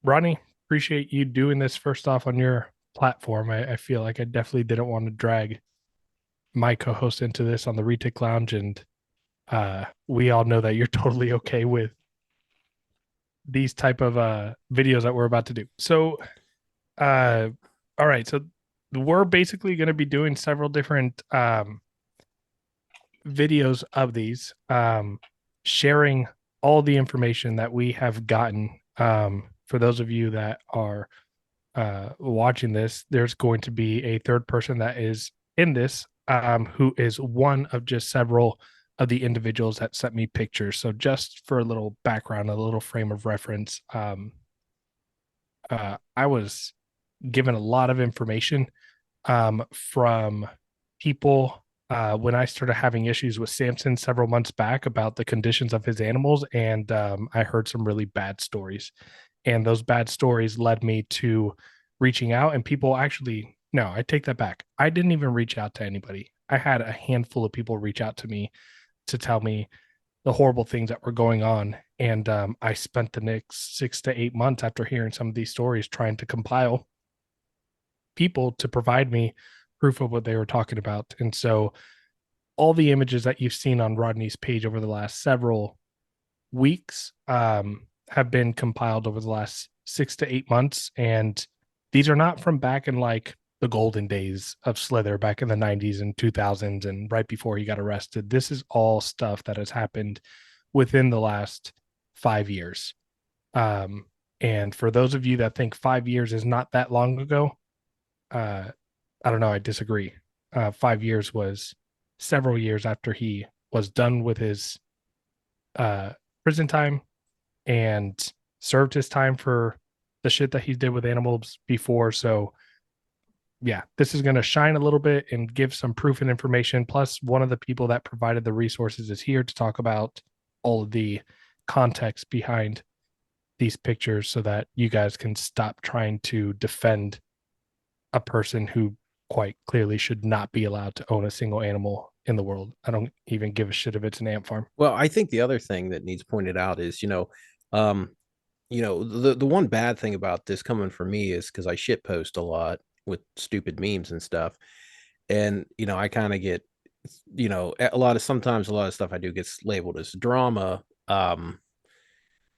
Ronnie, appreciate you doing this first off on your platform. I feel like I definitely didn't want to drag my co-host into this on the Retic Lounge, and we all know that you're totally okay with these type of videos that we're about to do. So, uh, all right, so we're basically going to be doing several different videos of these, sharing all the information that we have gotten. For those of you that are watching this, there's going to be a third person that is in this, who is one of just several of the individuals that sent me pictures. So, just for a little background, a little frame of reference, I was given a lot of information from people when I started having issues with Samson several months back about the conditions of his animals, and I heard some really bad stories. And those bad stories led me to reaching out, and people actually, no, I take that back. I didn't even reach out to anybody. I had a handful of people reach out to me to tell me the horrible things that were going on. And I spent the next 6 to 8 months after hearing some of these stories trying to compile people to provide me proof of what they were talking about. And so all the images that you've seen on Rodney's page over the last several weeks have been compiled over the last 6 to 8 months. And these are not from back in like the golden days of Slither back in the 90s and 2000s and right before he got arrested. This is all stuff that has happened within the last 5 years. Um, and for those of you that think 5 years is not that long ago, uh, I don't know. I disagree. 5 years was several years after he was done with his uh, prison time and served his time for the shit that he did with animals before. So, yeah, this is going to shine a little bit and give some proof and information. Plus, one of the people that provided the resources is here to talk about all of the context behind these pictures so that you guys can stop trying to defend a person who quite clearly should not be allowed to own a single animal in the world. I don't even give a shit if it's an ant farm. Well, I think the other thing that needs pointed out is, um, the one bad thing about this coming from me is because I shit post a lot with stupid memes and stuff, and I kind of get, a lot of stuff I do gets labeled as drama,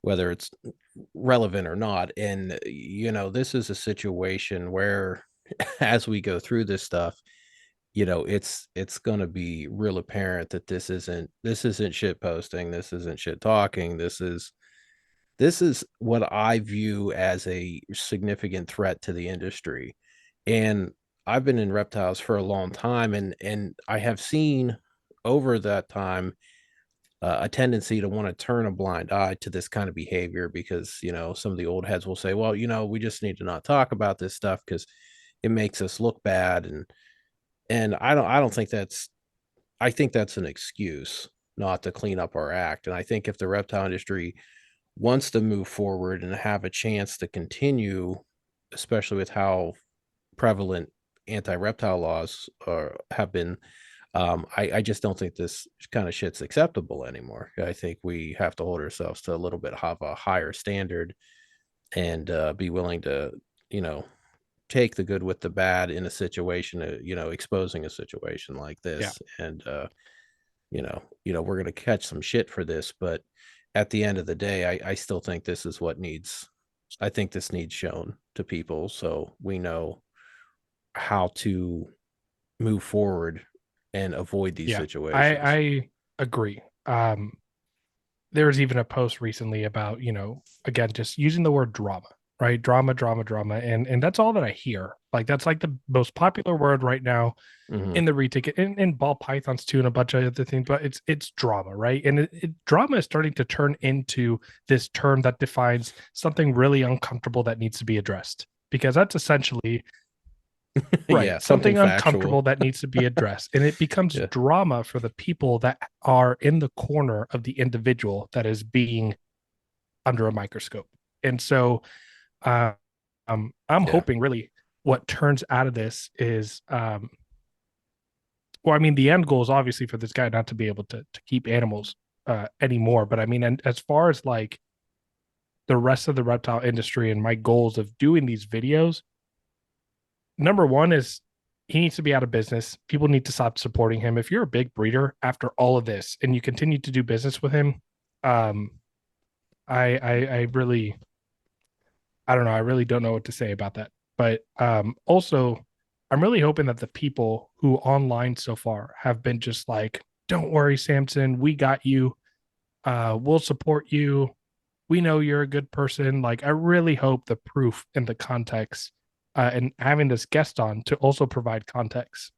whether it's relevant or not, and this is a situation where, as we go through this stuff, it's going to be real apparent that this isn't shit posting, this isn't shit talking, this is what I view as a significant threat to the industry. And I've been in reptiles for a long time, and I have seen over that time a tendency to want to turn a blind eye to this kind of behavior because some of the old heads will say, well, we just need to not talk about this stuff because it makes us look bad, and I don't think that's, I think that's an excuse not to clean up our act. And I think if the reptile industry wants to move forward and have a chance to continue, especially with how prevalent anti-reptile laws have been, I just don't think this kind of shit's acceptable anymore. I think we have to hold ourselves to a little bit of a higher standard and be willing to, you know, take the good with the bad in a situation, exposing a situation like Yeah. this. And we're gonna catch some shit for this, but at the end of the day, I still think this is what needs. I think this needs shown to people so we know how to move forward and avoid these Yeah. situations. I agree. There was even a post recently about, again, just using the word drama, right? Drama, drama, drama. And that's all that I hear. Like that's like the most popular word right now Hmm. in the reticket in ball pythons too and a bunch of other things, but it's drama, right? And drama is starting to turn into this term that defines something really uncomfortable that needs to be addressed, because that's essentially right, Yeah, something something factual. uncomfortable that needs to be addressed, and it becomes Yeah. drama for the people that are in the corner of the individual that is being under a microscope. And so uh, I'm Yeah. hoping really what turns out of this is well, I mean, the end goal is obviously for this guy not to be able to keep animals anymore. But I mean, and as far as like the rest of the reptile industry and my goals of doing these videos, number one is he needs to be out of business. People need to stop supporting him. If you're a big breeder after all of this and you continue to do business with him, um, I really, I don't know. I really don't know what to say about that. But also, I'm really hoping that the people who online so far have been just like, don't worry, Samson, we got you. We'll support you. We know you're a good person. Like, I really hope the proof and the context, and having this guest on to also provide context,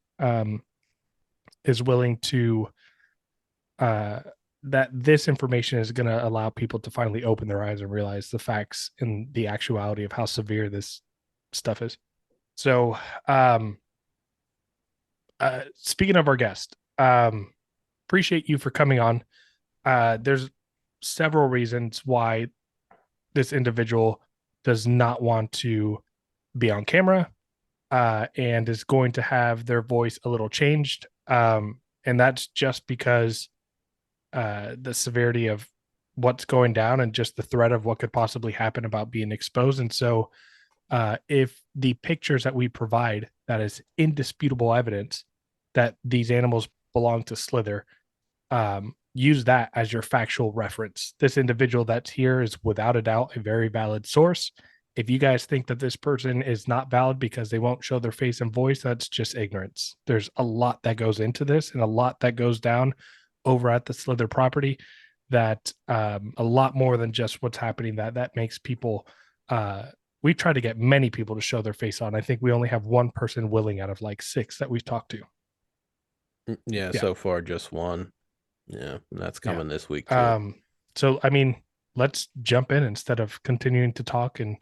is willing to, uh, that this information is going to allow people to finally open their eyes and realize the facts and the actuality of how severe this stuff is. So, um, speaking of our guest, appreciate you for coming on. There's several reasons why this individual does not want to be on camera, and is going to have their voice a little changed. And that's just because the severity of what's going down and just the threat of what could possibly happen about being exposed. And so, if the pictures that we provide, that is indisputable evidence that these animals belong to Slither, use that as your factual reference. This individual that's here is without a doubt a very valid source. If you guys think that this person is not valid because they won't show their face and voice, that's just ignorance. There's a lot that goes into this and a lot that goes down over at the Slither property, that a lot more than just what's happening, that makes people, we try to get many people to show their face on. I think we only have one person willing out of like six that we've talked to. Yeah, Yeah. so far just one. Yeah, and that's Yeah. coming this week too. Um, so I mean, let's jump in instead of continuing to talk. And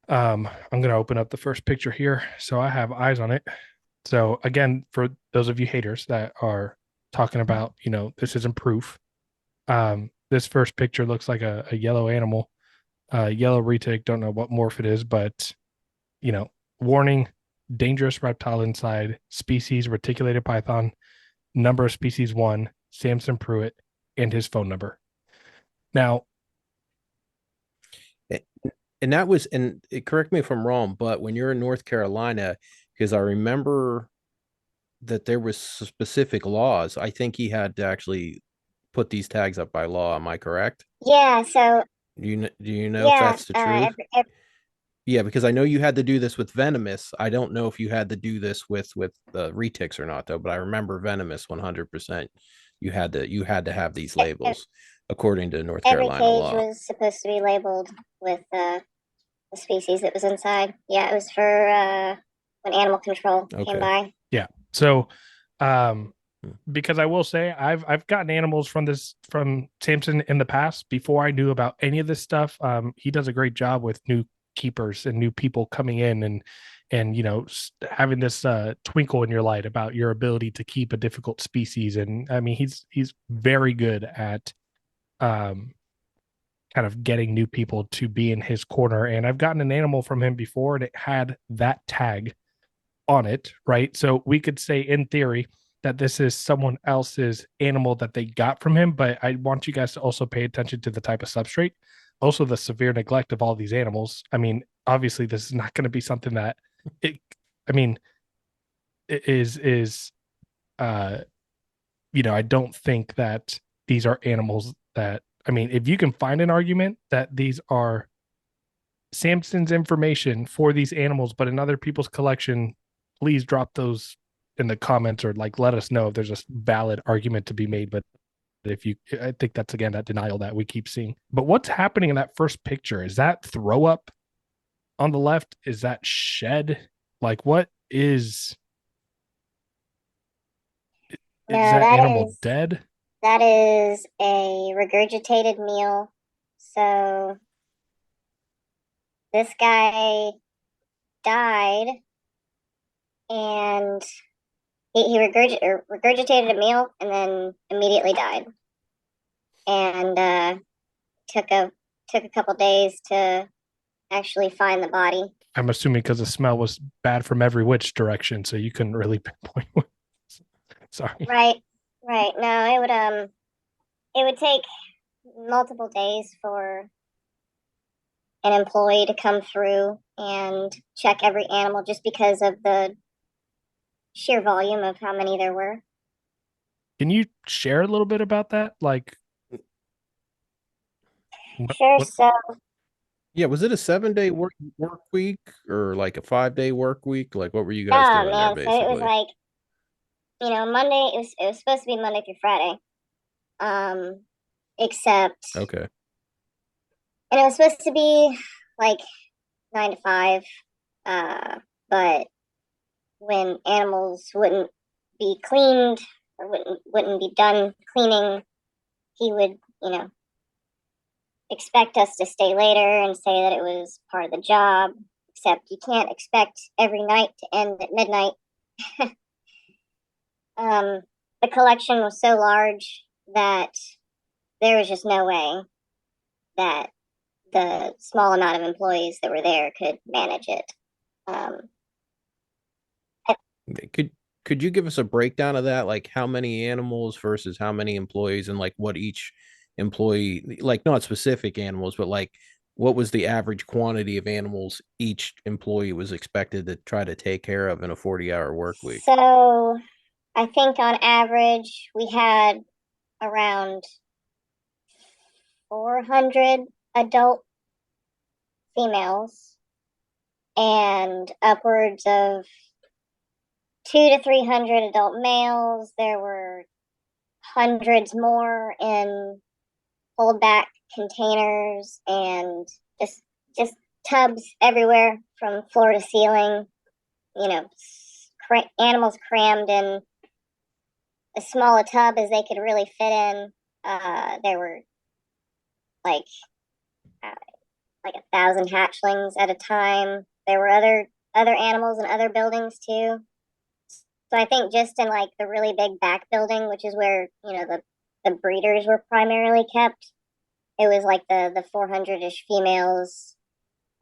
I'm gonna open up the first picture here so I have eyes on it. So again, for those of you haters that are talking about, this isn't proof. This first picture looks like a yellow animal, yellow retic. Don't know what morph it is, but you know, warning: dangerous reptile inside. Species reticulated python. Number of species one. Samson Pruitt, and his phone number. Now, And that was, and correct me if I'm wrong, but when you're in North Carolina, because I remember that there was specific laws. I think he had to actually put these tags up by law. Am I correct? Yeah, so Do you know if yeah, that's the truth? Yeah, because I know you had to do this with venomous. I don't know if you had to do this with retics or not though, but I remember venomous 100%. You had to have these labels according to North every Carolina cage law. was supposed to be labeled with the species that was inside. Yeah, it was for when animal control came Okay. by. yeah. So, um, Hmm. because I will say I've gotten animals from Samson in the past before I knew about any of this stuff. He does a great job with new keepers and new people coming in, and having this twinkle in your light about your ability to keep a difficult species. And I mean, he's very good at um kind of getting new people to be in his corner. And I've gotten an animal from him before, and it had that tag on it, right? So we could say, in theory, that this is someone else's animal that they got from him. But I want you guys to also pay attention to the type of substrate, also the severe neglect of all these animals. I mean, obviously, this is not going to be something that it. I mean, it is uh I don't think that these are animals that, I mean, if you can find an argument that these are Samson's information for these animals, but in other people's collection, please drop those in the comments, or like let us know if there's a valid argument to be made. But if you, I think that's again that denial that we keep seeing. But what's happening in that first picture? Is that throw up on the left? Is that shed? Like, what No, is that animal dead? that is a regurgitated meal. So this guy died and he regurgitated a meal and then immediately died. And took a took a couple days to actually find the body. I'm assuming because the smell was bad from every which direction, so you couldn't really pinpoint. Sorry. Right, right. No, it would take multiple days for an employee to come through and check every animal just because of the sheer volume of how many there were. Can you share a little bit about that? Like, Sure. what So, Yeah, was it a 7-day work week or like a 5-day work week? Like, what were you guys yeah, doing there man. So it was basically? like, Monday. It was supposed to be Monday through Friday. Except, Okay. and it was supposed to be like 9 to 5. But when animals wouldn't be cleaned or wouldn't be done cleaning, he would, expect us to stay later and say that it was part of the job. Except you can't expect every night to end at midnight. The collection was so large that there was just no way that the small amount of employees that were there could manage it. Um, Could could you give us a breakdown of that? Like how many animals versus how many employees and like what each employee, like not specific animals, but like what was the average quantity of animals each employee was expected to try to take care of in a 40-hour work week? so I think on average we had around 400 adult females and upwards of 200 to 300 adult males. There were hundreds more in holdback containers and just tubs everywhere from floor to ceiling. Animals crammed in as small a tub as they could really fit in. There were like uh, like 1,000 hatchlings at a time. There were other animals in other buildings too. So I think just in like the really big back building, which is where the breeders were primarily kept, it was like the 400-ish females,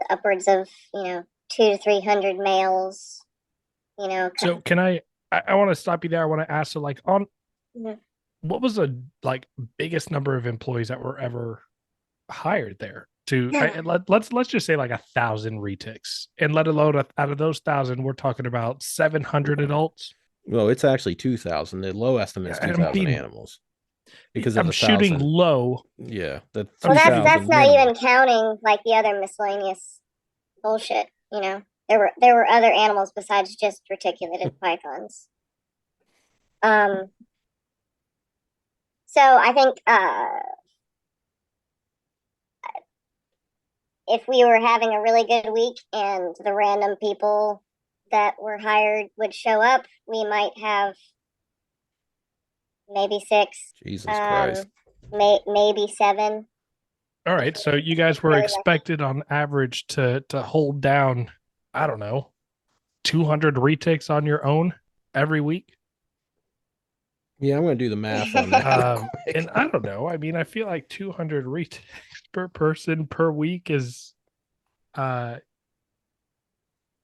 upwards of 200 to 300 males. So can I want to stop you there. I want to ask, so like on Mhm. what was the like biggest number of employees that were ever hired there to let's just say like 1,000 retics, and let alone out of those 1,000 we're talking about 700 adults. Well, it's actually 2,000. The low estimate is I'm 2,000 being animals because of I'm the shooting 1,000. low. Yeah, the I'm Well, that's shooting. that's 2,000 not minimum. even counting like the other miscellaneous bullshit. There were other animals besides just reticulated pythons. Um, so I think if we were having a really good week and the random people that were hired would show up, we might have maybe 6, Jesus Christ. um, maybe 7. All If right, so you we're guys were really lucky. expected on average to hold down, I don't know, 200 retics on your own every week. Yeah, I'm going to do the math on that real And quick. I don't know. I mean, I feel like 200 retics per person per week is uh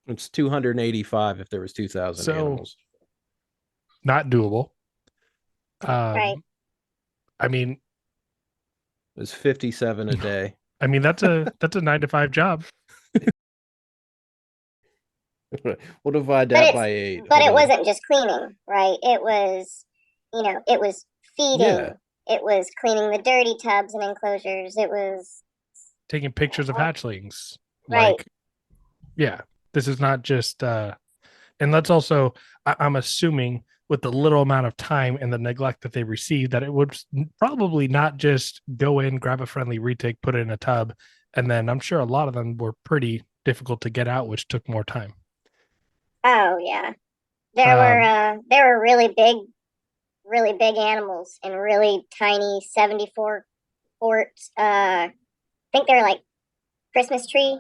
It's 285 if there was 2,000 so animals. not doable. Right. Um, I mean, It's 57 a day. that's a 9 to 5 job. We'll divide But that it's by 8. but Hold it on. wasn't just cleaning, right? It was Yeah. feeding. It was cleaning the dirty tubs and enclosures. It was Taking pictures of hatchlings. right. Like, yeah, this is not just and let's also I'm assuming with the little amount of time and the neglect that they received that it would probably not just go in, grab a friendly retake, put it in a tub, and then I'm sure a lot of them were pretty difficult to get out, which took more time. Oh yeah. Um, There were really big animals and really tiny 74 quart. I think they're like Christmas tree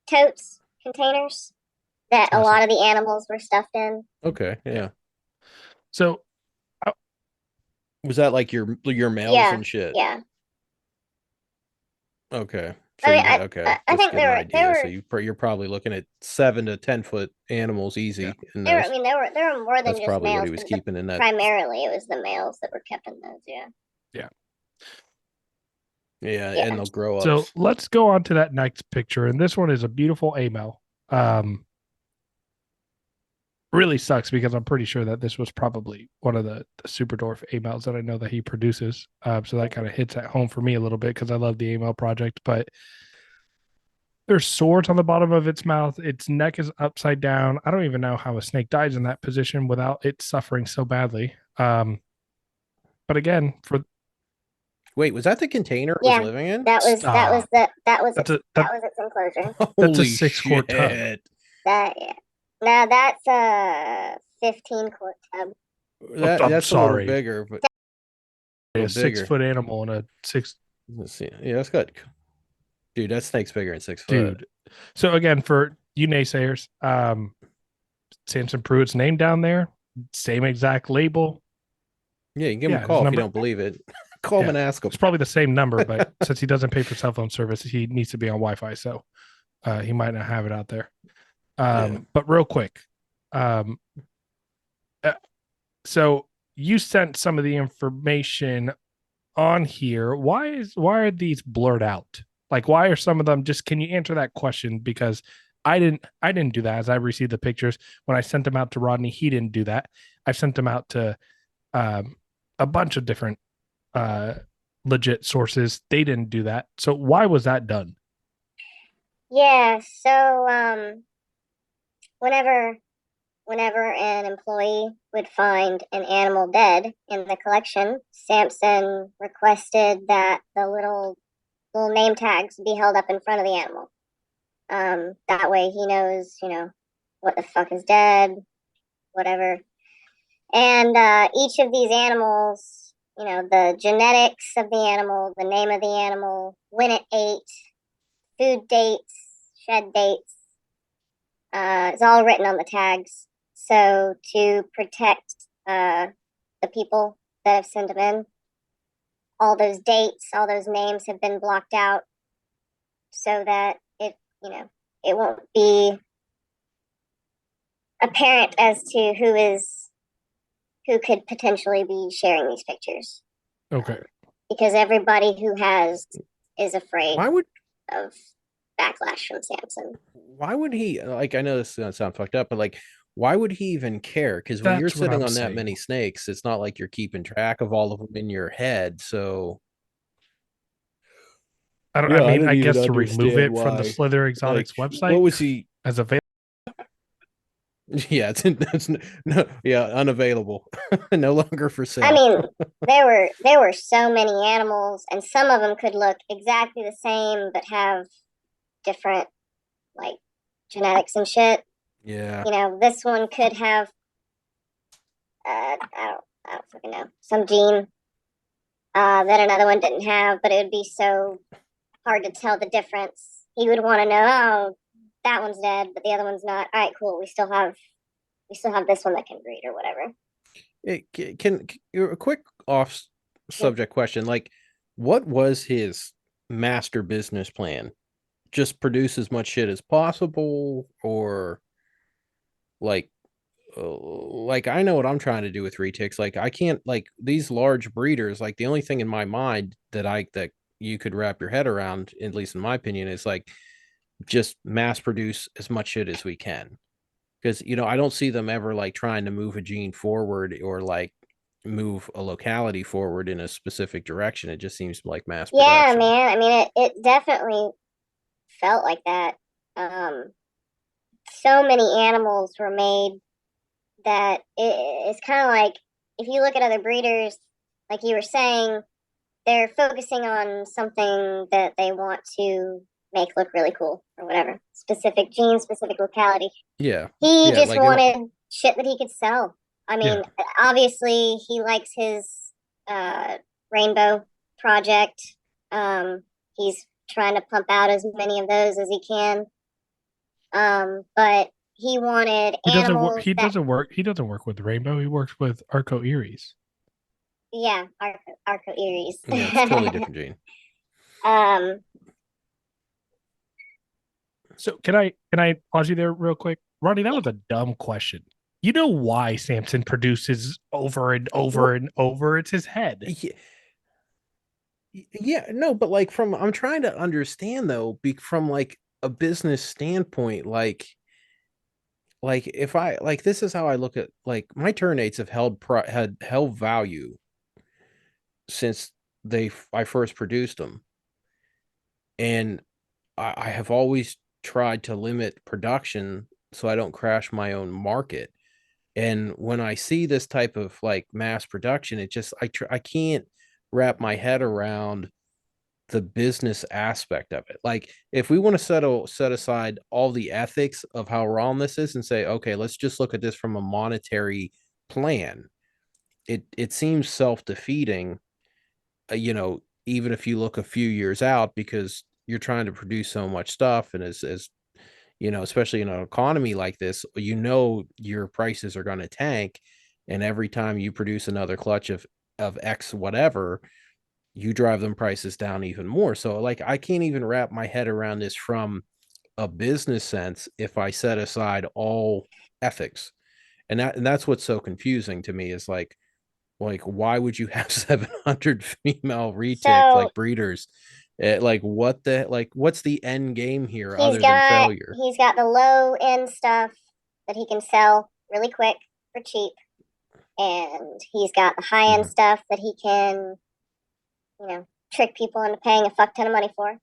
totes containers that a awesome. lot of the animals were stuffed in. Okay. Yeah. Yeah. So Was that like your males Yeah, and shit? yeah. Okay. I So mean, you okay, I just to think get an there idea. So were you're probably looking at 7 to 10 foot animals yeah, easy in there were I those. mean there were more than That's just probably what he males, was but keeping in that. primarily it was the males that were kept in those. Yeah. yeah. Yeah, Yeah. and they'll grow up. So let's go on to that next picture. And this one is a beautiful amel. Really sucks because I'm pretty sure that this was probably one of the super dwarf amels that I know that he produces. So that kind of hits at home for me a little bit because I love the amel project. But there's swords on the bottom of its mouth. Its neck is upside down. I don't even know how a snake dies in that position without it suffering so badly. But again, for Wait, was that the container it was Yeah. living in? That was Stop. that was That's its a that was its enclosure. that's a Holy 6 quart tub. shit. That yeah. Now that's a 15-quart tub. I'm That's a little sorry. bigger, but a A little six bigger. foot animal and a six Let's see. Yeah, that's good. Dude, that snake's bigger than 6 foot. dude. So again, for you naysayers, Samson Pruitt's name down there, same exact label. Yeah, you can give him a Yeah, his call if you number. don't believe it. Call him Yeah, and ask him. it's probably the same number, but since he doesn't pay for cell phone service, he needs to be on Wi-Fi, so he might not have it out there. Yeah. But real quick, um, uh, so you sent some of the information on here. Why are these blurred out? Like, why are some of them just? Can you answer that question? Because I didn't do that. As I received the pictures when I sent them out to Rodney, he didn't do that. I sent them out to um, a bunch of different uh, legit sources. They didn't do that. So why was that done? Yeah, so whenever whenever an employee would find an animal dead in the collection, Sampson requested that the little name tags be held up in front of the animal. That way he knows, what the fuck is dead, whatever. And each of these animals, the genetics of the animal, the name of the animal, when it ate, food dates, shed dates, it's all written on the tags. So to protect the people that have sent them in, all those dates, all those names have been blocked out so that it won't be apparent as to who could potentially be sharing these pictures. Okay. Because everybody who has is afraid Why would of backlash from Samson. why would he like I know this is gonna sound fucked up, but like why would he even care? Because when you're That's what sitting I'm on that saying. many snakes, it's not like you're keeping track of all of them in your head. So I don't. I yeah, I mean, don't I even guess to remove understand it from the why. Slither Like, Exotics what website was he? as available. Yeah, that's no, yeah, unavailable, no longer for I sale. mean, there were so many animals, and some of them could look exactly the same but have different like genetics and shit. Yeah, This one could have I don't fucking know, some gene that another one didn't have, but it would be so hard to tell the difference. He would want to know, oh, that one's dead, but the other one's not. All right, cool. We still have this one that can breed or whatever. a quick off Yeah. subject question, like what was his master business plan? Just produce as much shit as possible, or like like I know what I'm trying to do with retics. Like I can't, like these large breeders, like the only thing in my mind that you could wrap your head around, at least in my opinion, is like just mass produce as much shit as we can. Because I don't see them ever like trying to move a gene forward or like move a locality forward in a specific direction. It just seems like mass Yeah, production. man. I mean, it definitely felt like that. Um, so many animals were made that it's kind of like if you look at other breeders, like you were saying, they're focusing on something that they want to make look really cool or whatever. Specific gene, specific locality. Yeah. He Yeah, just like they're wanted shit that he could sell. I Yeah. mean, obviously he likes his rainbow project. He's trying to pump out as many of those as he can. But he wanted He doesn't work. animals He that, doesn't work. He doesn't work with Rainbow. He works with Arco Eries. yeah, Arco Eries. yeah, it's totally different gene. um, So can I pause you there real quick, Ronnie? That was a dumb question. You know why Samson produces over and over and over? It's his head. Yeah, Yeah, no, but like from I'm trying to understand though, from like a business standpoint, like if I like this is how I look at like my ternates have had held value since I first produced them, and I have always tried to limit production so I don't crash my own market. And when I see this type of like mass production, it just I can't wrap my head around the business aspect of it. Like if we want to set aside all the ethics of how wrong this is and say, okay, let's just look at this from a monetary plan. It seems self-defeating, even if you look a few years out because you're trying to produce so much stuff and as especially in an economy like this, your prices are going to tank, and every time you produce another clutch of X whatever, you drive them prices down even more. So like I can't even wrap my head around this from a business sense if I set aside all ethics. And that's what's so confusing to me is like why would you have 700 female retics So like breeders? Like what's the end game here he's other than got failure? he's got the low end stuff that he can sell really quick for cheap, and he's got the high end Mhm. stuff that he can, trick people into paying a fuck ton of money for.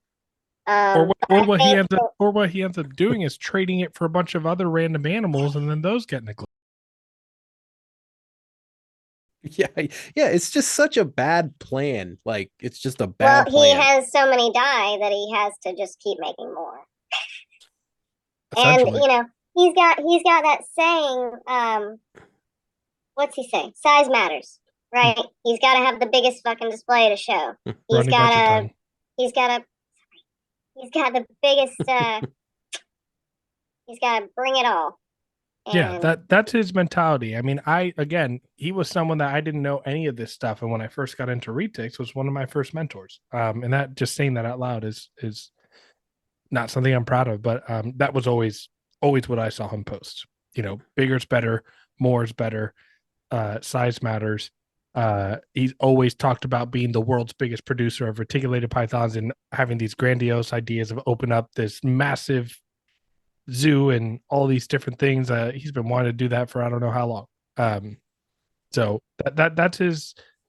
But I think Or what he ends up doing is trading it for a bunch of other random animals, and then those get neglected. Yeah, yeah, it's just such a bad plan. Like it's just a well, bad he plan. has so many die that he has to just keep making more. And Essentially, he's got that saying, what's he say? Size matters, right? He's got to have the biggest fucking display to show. He's Ronnie, got bite your to tongue. he's got to he's got the biggest he's got to bring it all. Yeah, And that's his mentality. I mean, he was someone that I didn't know any of this stuff, and when I first got into retics, was one of my first mentors. And that just saying that out loud is not something I'm proud of, but that was always what I saw him post. Bigger is better, more is better, size matters. He's always talked about being the world's biggest producer of reticulated pythons and having these grandiose ideas of open up this massive zoo and all these different things. He's been wanting to do that for I don't know how long. Um, so Huh.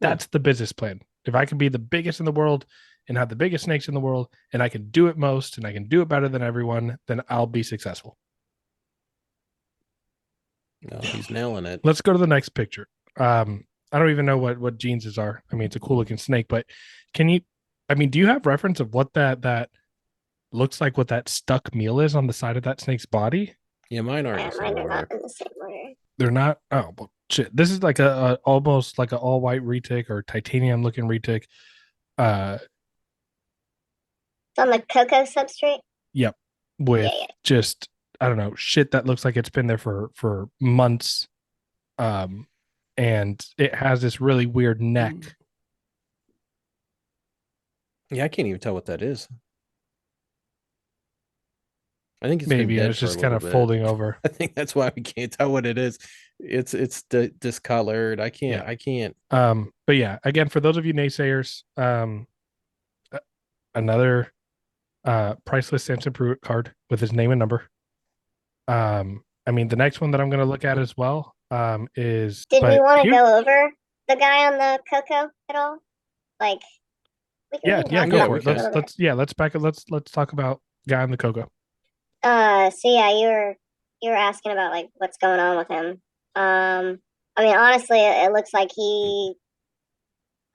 that's the business plan. If I can be the biggest in the world and have the biggest snakes in the world, and I can do it most, and I can do it better than everyone, then I'll be successful. No, he's nailing it. Let's go to the next picture. I don't even know what jeans are. I mean, it's a cool looking snake, but can you? I mean, do you have reference of what that looks like? What that stuck meal is on the side of that snake's body? Yeah, mine aren't in yeah, the same mine are not order. in the same order. They're not. Oh well, shit. This is like a almost like an all white retic or titanium looking retic. Uh, It's on the cocoa substrate. yep. Yeah, With yeah. just I don't know shit that looks like it's been there for months. Um, and it has this really weird Mm. neck. Yeah, I can't even tell what that is. I think it's been Maybe and dead it's for a just kind little of bit. folding over. I think that's why we can't tell what it is. It's discolored. I Yeah. can't. I can't. But yeah, again, for those of you naysayers, another priceless Samson Pruitt card with his name and number. I mean, the next one that I'm going to look at as well is, Did we but want to here, go over the guy on the cocoa at all? Like, we can yeah, talk go Yeah, about for we it it. a can. little bit. Let's back it. Let's talk about guy in the cocoa. So yeah, you were asking about like what's going on with him. I mean, honestly, it looks like he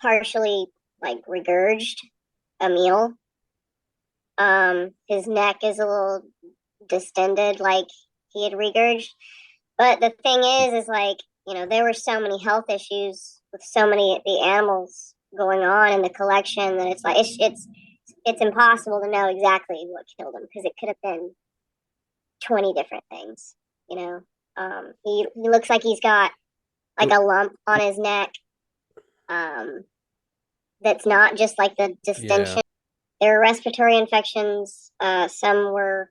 partially like regurged a meal. His neck is a little distended, like he had regurged. But the thing is like there were so many health issues with so many of the animals going on in the collection that it's like it's impossible to know exactly what killed him because it could have been 20 different things. You know, he looks like he's got like a lump on his neck. Um, that's not just like the Yeah. distension. There are respiratory infections. Some were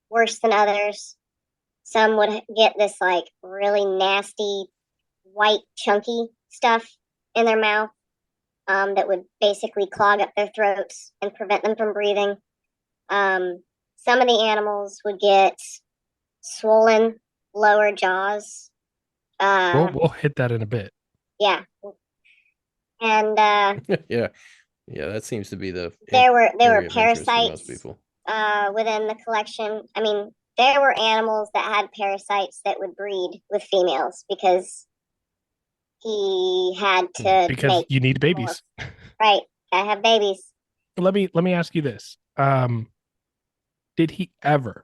worse than others. Some would get this like really nasty white chunky stuff in their mouth. that would basically clog up their throats and prevent them from breathing. Some of the animals would get swollen lower jaws. We'll hit that in a bit. Yeah, and Yeah. Yeah, that seems to be the there were area of interest for most parasites people. within the collection. I mean, there were animals that had parasites that would breed with females because he had to Because make you need more. babies. Right. I have babies. Let me ask you this. Did he ever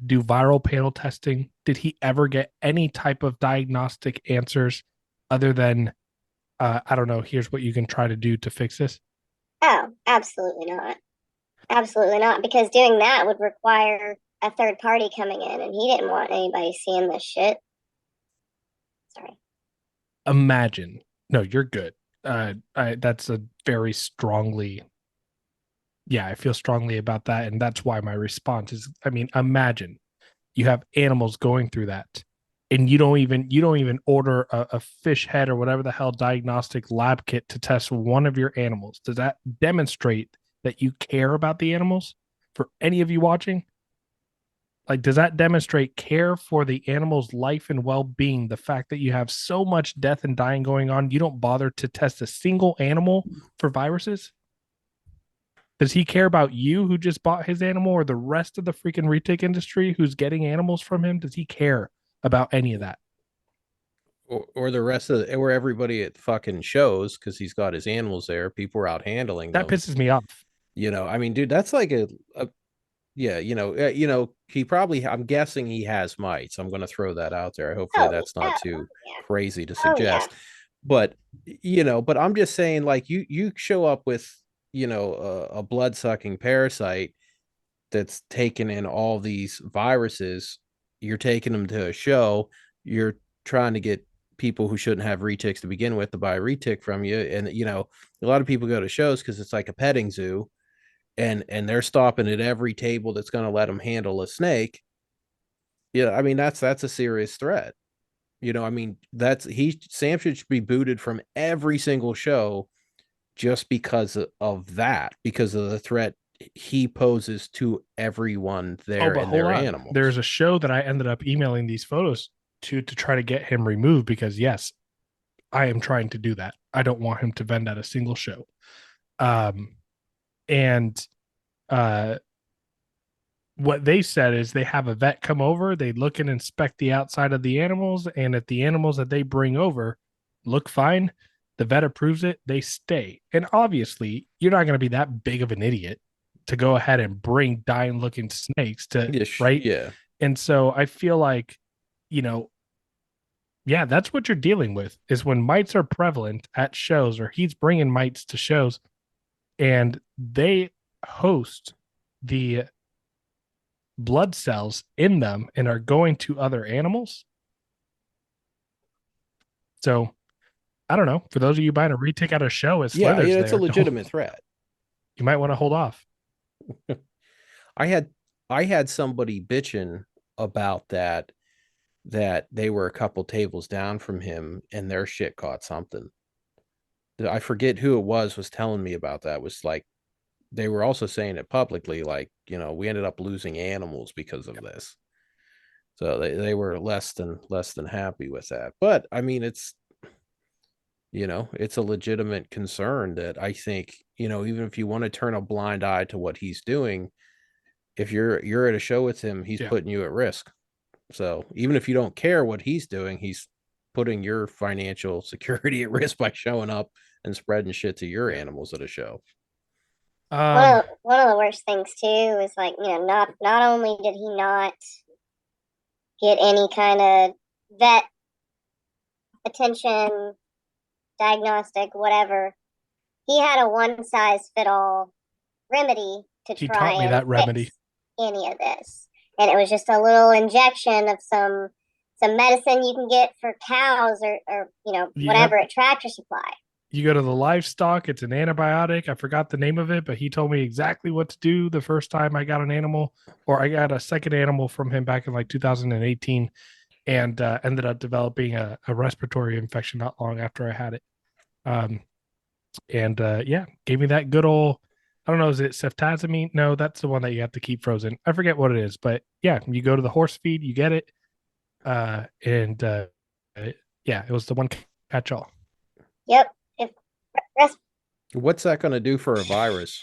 do viral panel testing? Did he ever get any type of diagnostic answers other than I don't know, here's what you can try to do to fix this? Oh, absolutely not. Absolutely not. Because doing that would require a third party coming in, and he didn't want anybody seeing this shit. Sorry. Imagine. No, you're good. That's a very strongly, yeah, I feel strongly about that. And that's why my response is, I mean, imagine you have animals going through that and you don't even order a fish head or whatever the hell diagnostic lab kit to test one of your animals. Does that demonstrate that you care about the animals? For any of you watching, like, does that demonstrate care for the animal's life and well-being? The fact that you have so much death and dying going on, you don't bother to test a single animal for viruses? Does he care about you who just bought his animal, or the rest of the freaking retake industry who's getting animals from him? Does he care about any of that? Or the rest of or everybody at fucking shows because he's got his animals there. People are out handling That them. pisses me off. I mean, dude, that's like a yeah, he probably, I'm guessing he has mites. I'm going to throw that out there. Hopefully Oh, that's not oh, too yeah. crazy to Oh, yeah. suggest. But, but I'm just saying, like, you show up with, a blood sucking parasite that's taken in all these viruses. You're taking them to a show. You're trying to get people who shouldn't have retics to begin with to buy a retic from you. And, a lot of people go to shows because it's like a petting zoo, and they're stopping at every table that's going to let them handle a snake. Yeah, I mean, that's a serious threat. I mean, that's he Sam should be booted from every single show just because of that, because of the threat he poses to everyone Oh, there but and hold their on. animals. There's a show that I ended up emailing these photos to try to get him removed because yes, I am trying to do that. I don't want him to vend at a single show. Um, and uh, what they said is they have a vet come over, they look and inspect the outside of the animals, and if the animals that they bring over look fine, the vet approves it, they stay. And obviously, you're not going to be that big of an idiot to go ahead and bring dying looking snakes to, Yeah, right? yeah. And so I feel like, you know, yeah, that's what you're dealing with is when mites are prevalent at shows, or he's bringing mites to shows and they host the blood cells in them and are going to other animals. So I don't know. For those of you buying a retic at a show as Yeah, Slither's it's a there, legitimate threat. you might want to hold off. I had I had somebody bitching about that they were a couple tables down from him and their shit caught something. I forget who it was telling me about that. It was like they were also saying it publicly, like, we ended up losing animals because of this. So they were less than happy with that. But I mean, it's a legitimate concern that I think, even if you want to turn a blind eye to what he's doing, if you're at a show with him, he's Yeah. putting you at risk. So even if you don't care what he's doing, he's putting your financial security at risk by showing up and spreading shit to your animals at a show. One of the worst things too is like, not only did he not get any kind of vet attention, diagnostic, whatever, he had a one size fit all remedy to he try taught me and that remedy. fix any of this. And it was just a little injection of some medicine you can get for cows or Yep. whatever at Tractor Supply. You go to the livestock, it's an antibiotic. I forgot the name of it, but he told me exactly what to do the first time I got an animal, or I got a second animal from him back in like 2018, and ended up developing a respiratory infection not long after I had it. And yeah, gave me that good old, I don't know, is it ceftazimine? No, that's the one that you have to keep frozen. I forget what it is, but yeah, you go to the horse feed, you get it. And yeah, it was the one catch all. Yep. If rest, What's that going to do for a virus?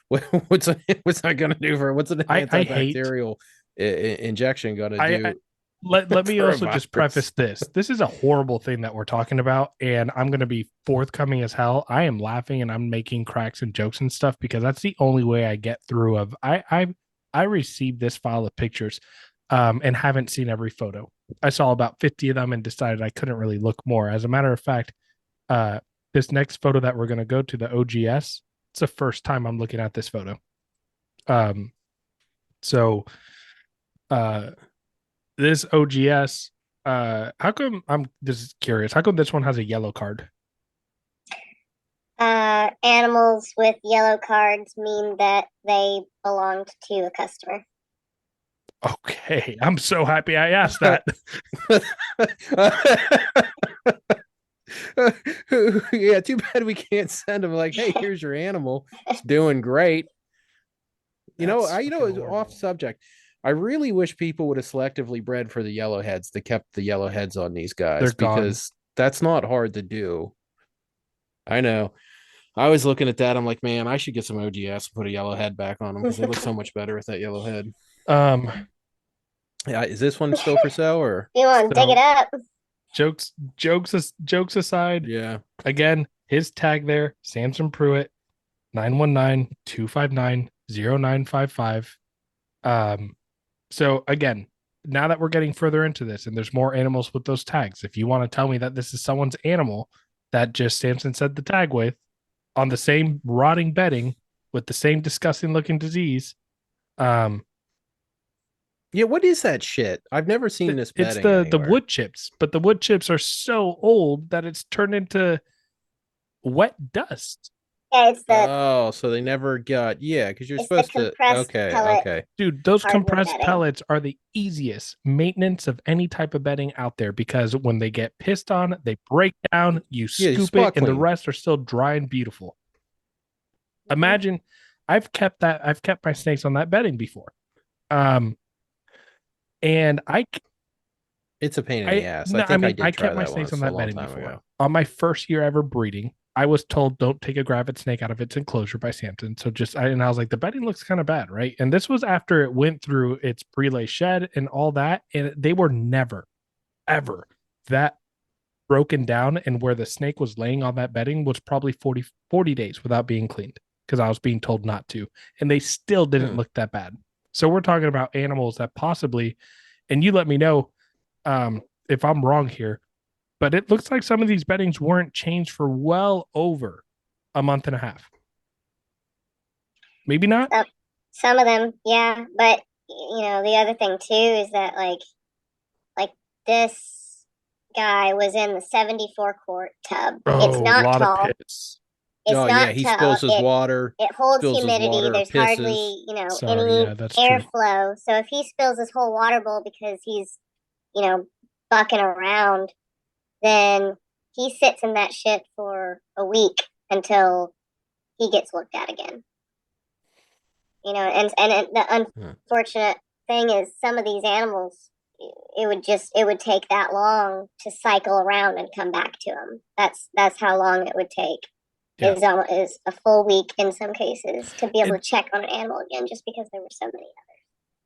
What's that going to do for what's an I hate antibacterial injection going to I do let me for a also just virus? preface this. This is a horrible thing that we're talking about, and I'm going to be forthcoming as hell. I am laughing and I'm making cracks and jokes and stuff because that's the only way I get through. Of I received this file of pictures, and haven't seen every photo. I saw about 50 of them and decided I couldn't really look more. As a matter of fact, uh, this next photo that we're going to go to, the OGS, it's the first time I'm looking at this photo. Um, so uh this OGS, how come I'm just curious? How come this one has a yellow card? animals with yellow cards mean that they belonged to a customer. Okay, I'm so happy I asked that. Yeah, too bad we can't send them like, hey, here's your animal. It's doing great. Off subject. I really wish people would have selectively bred for the yellowheads that kept the yellowheads on these They're guys gone. because that's not hard to do. I know. I was looking at that. I'm like, man, I should get some OGS and put a yellow head back on them because they look so much better with that yellow head. Um, Yeah, is this one still for sale or? You want to dig it so up? jokes aside, Yeah. again, his tag there, Samson Pruitt, 919-259-0955. So again, now that we're getting further into this and there's more animals with those tags, if you want to tell me that this is someone's animal that just Samson said the tag with on the same rotting bedding with the same disgusting looking disease, um, Yeah, what is that shit? I've never seen this it's bedding the anywhere. wood chips, but the wood chips are so old that it's turned into wet dust. Yeah, Oh, so they never got because you're it's the supposed to. compressed Okay, pellet okay. Dude, those hardwood compressed bedding. pellets are the easiest maintenance of any type of bedding out there because when they get pissed on, they break down, you Yeah, you scoop it, spot and the clean. rest are still dry and beautiful. Mhm. Imagine I've kept my snakes on that bedding before. Um, and It's a pain in the ass. I I think I mean, I did try kept my that snakes on once a that long bedding time before. ago. On my first year ever breeding, I was told don't take a gravid snake out of its enclosure by Sampson. So and I was like, the bedding looks kind of bad, right? And this was after it went through its prelay shed and all that, and they were never, ever that broken down. And where the snake was laying on that bedding was probably 40 days without being cleaned because I was being told not to, and they still didn't look that bad. So we're talking about animals that possibly, and you let me know if I'm wrong here, but it looks like some of these beddings weren't changed for well over a month and a half. Maybe not. Some of them, yeah, but the other thing too is that like this guy was in the 74 quart tub. It's Oh, a not lot of tall. piss. It's Oh yeah, not he tall. spills his water, It holds spills his humidity. water or There's pisses. hardly, Sorry, any yeah, that's true. airflow. So if he spills his whole water bowl because he's, you know, bucking around, then he sits in that shit for a week until he gets looked at again. And the unfortunate thing is some of these animals, it would take that long to cycle around and come back to them. That's how long it would take. Yeah. Is a full week in some cases to be able And, to check on an animal again, just because there were so many others.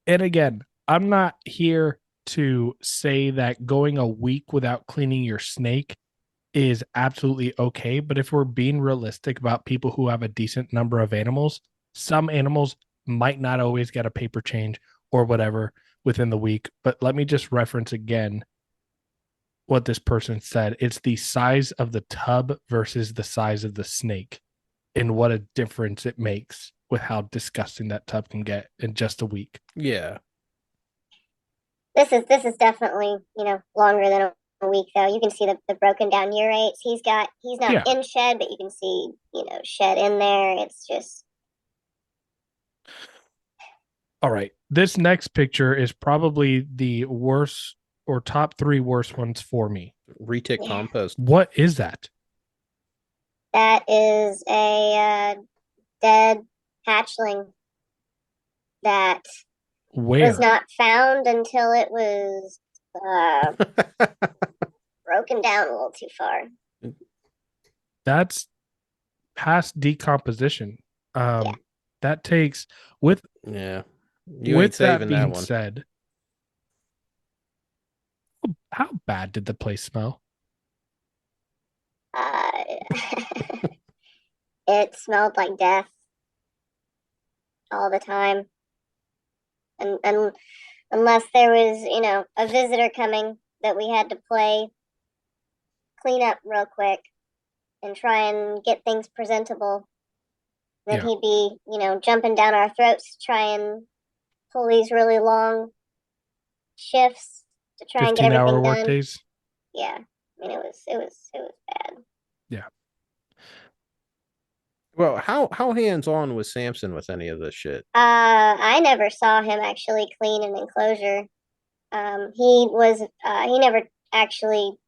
and again, I'm not here to say that going a week without cleaning your snake is absolutely okay. But if we're being realistic about people who have a decent number of animals, some animals might not always get a paper change or whatever within the week. But let me just reference again what this person said. It's the size of the tub versus the size of the snake, and what a difference it makes with how disgusting that tub can get in just a week. Yeah. This is definitely longer than a week though. You can see the broken down urates. He's not Yeah. in shed, but you can see shed in there. It's just All right. This next picture is probably the worst or top three worst ones for me. Retic Yeah. compost. What is that? That is a dead hatchling that was Where? not found until it was broken down a little too far. That's past decomposition. Yeah. That takes with Yeah. You ain't with that saving that being one. said, how bad did the place smell? Uh, it smelled like death all the time, and unless there was, a visitor coming that we had to clean up real quick and try and get things presentable, then Yeah. he'd be, jumping down our throats to try and pull these really long shifts to try and get 15-hour everything work done. days. Yeah, I mean it was bad. Yeah. Well, how hands on was Samson with any of this shit? I never saw him actually clean an enclosure. He never actually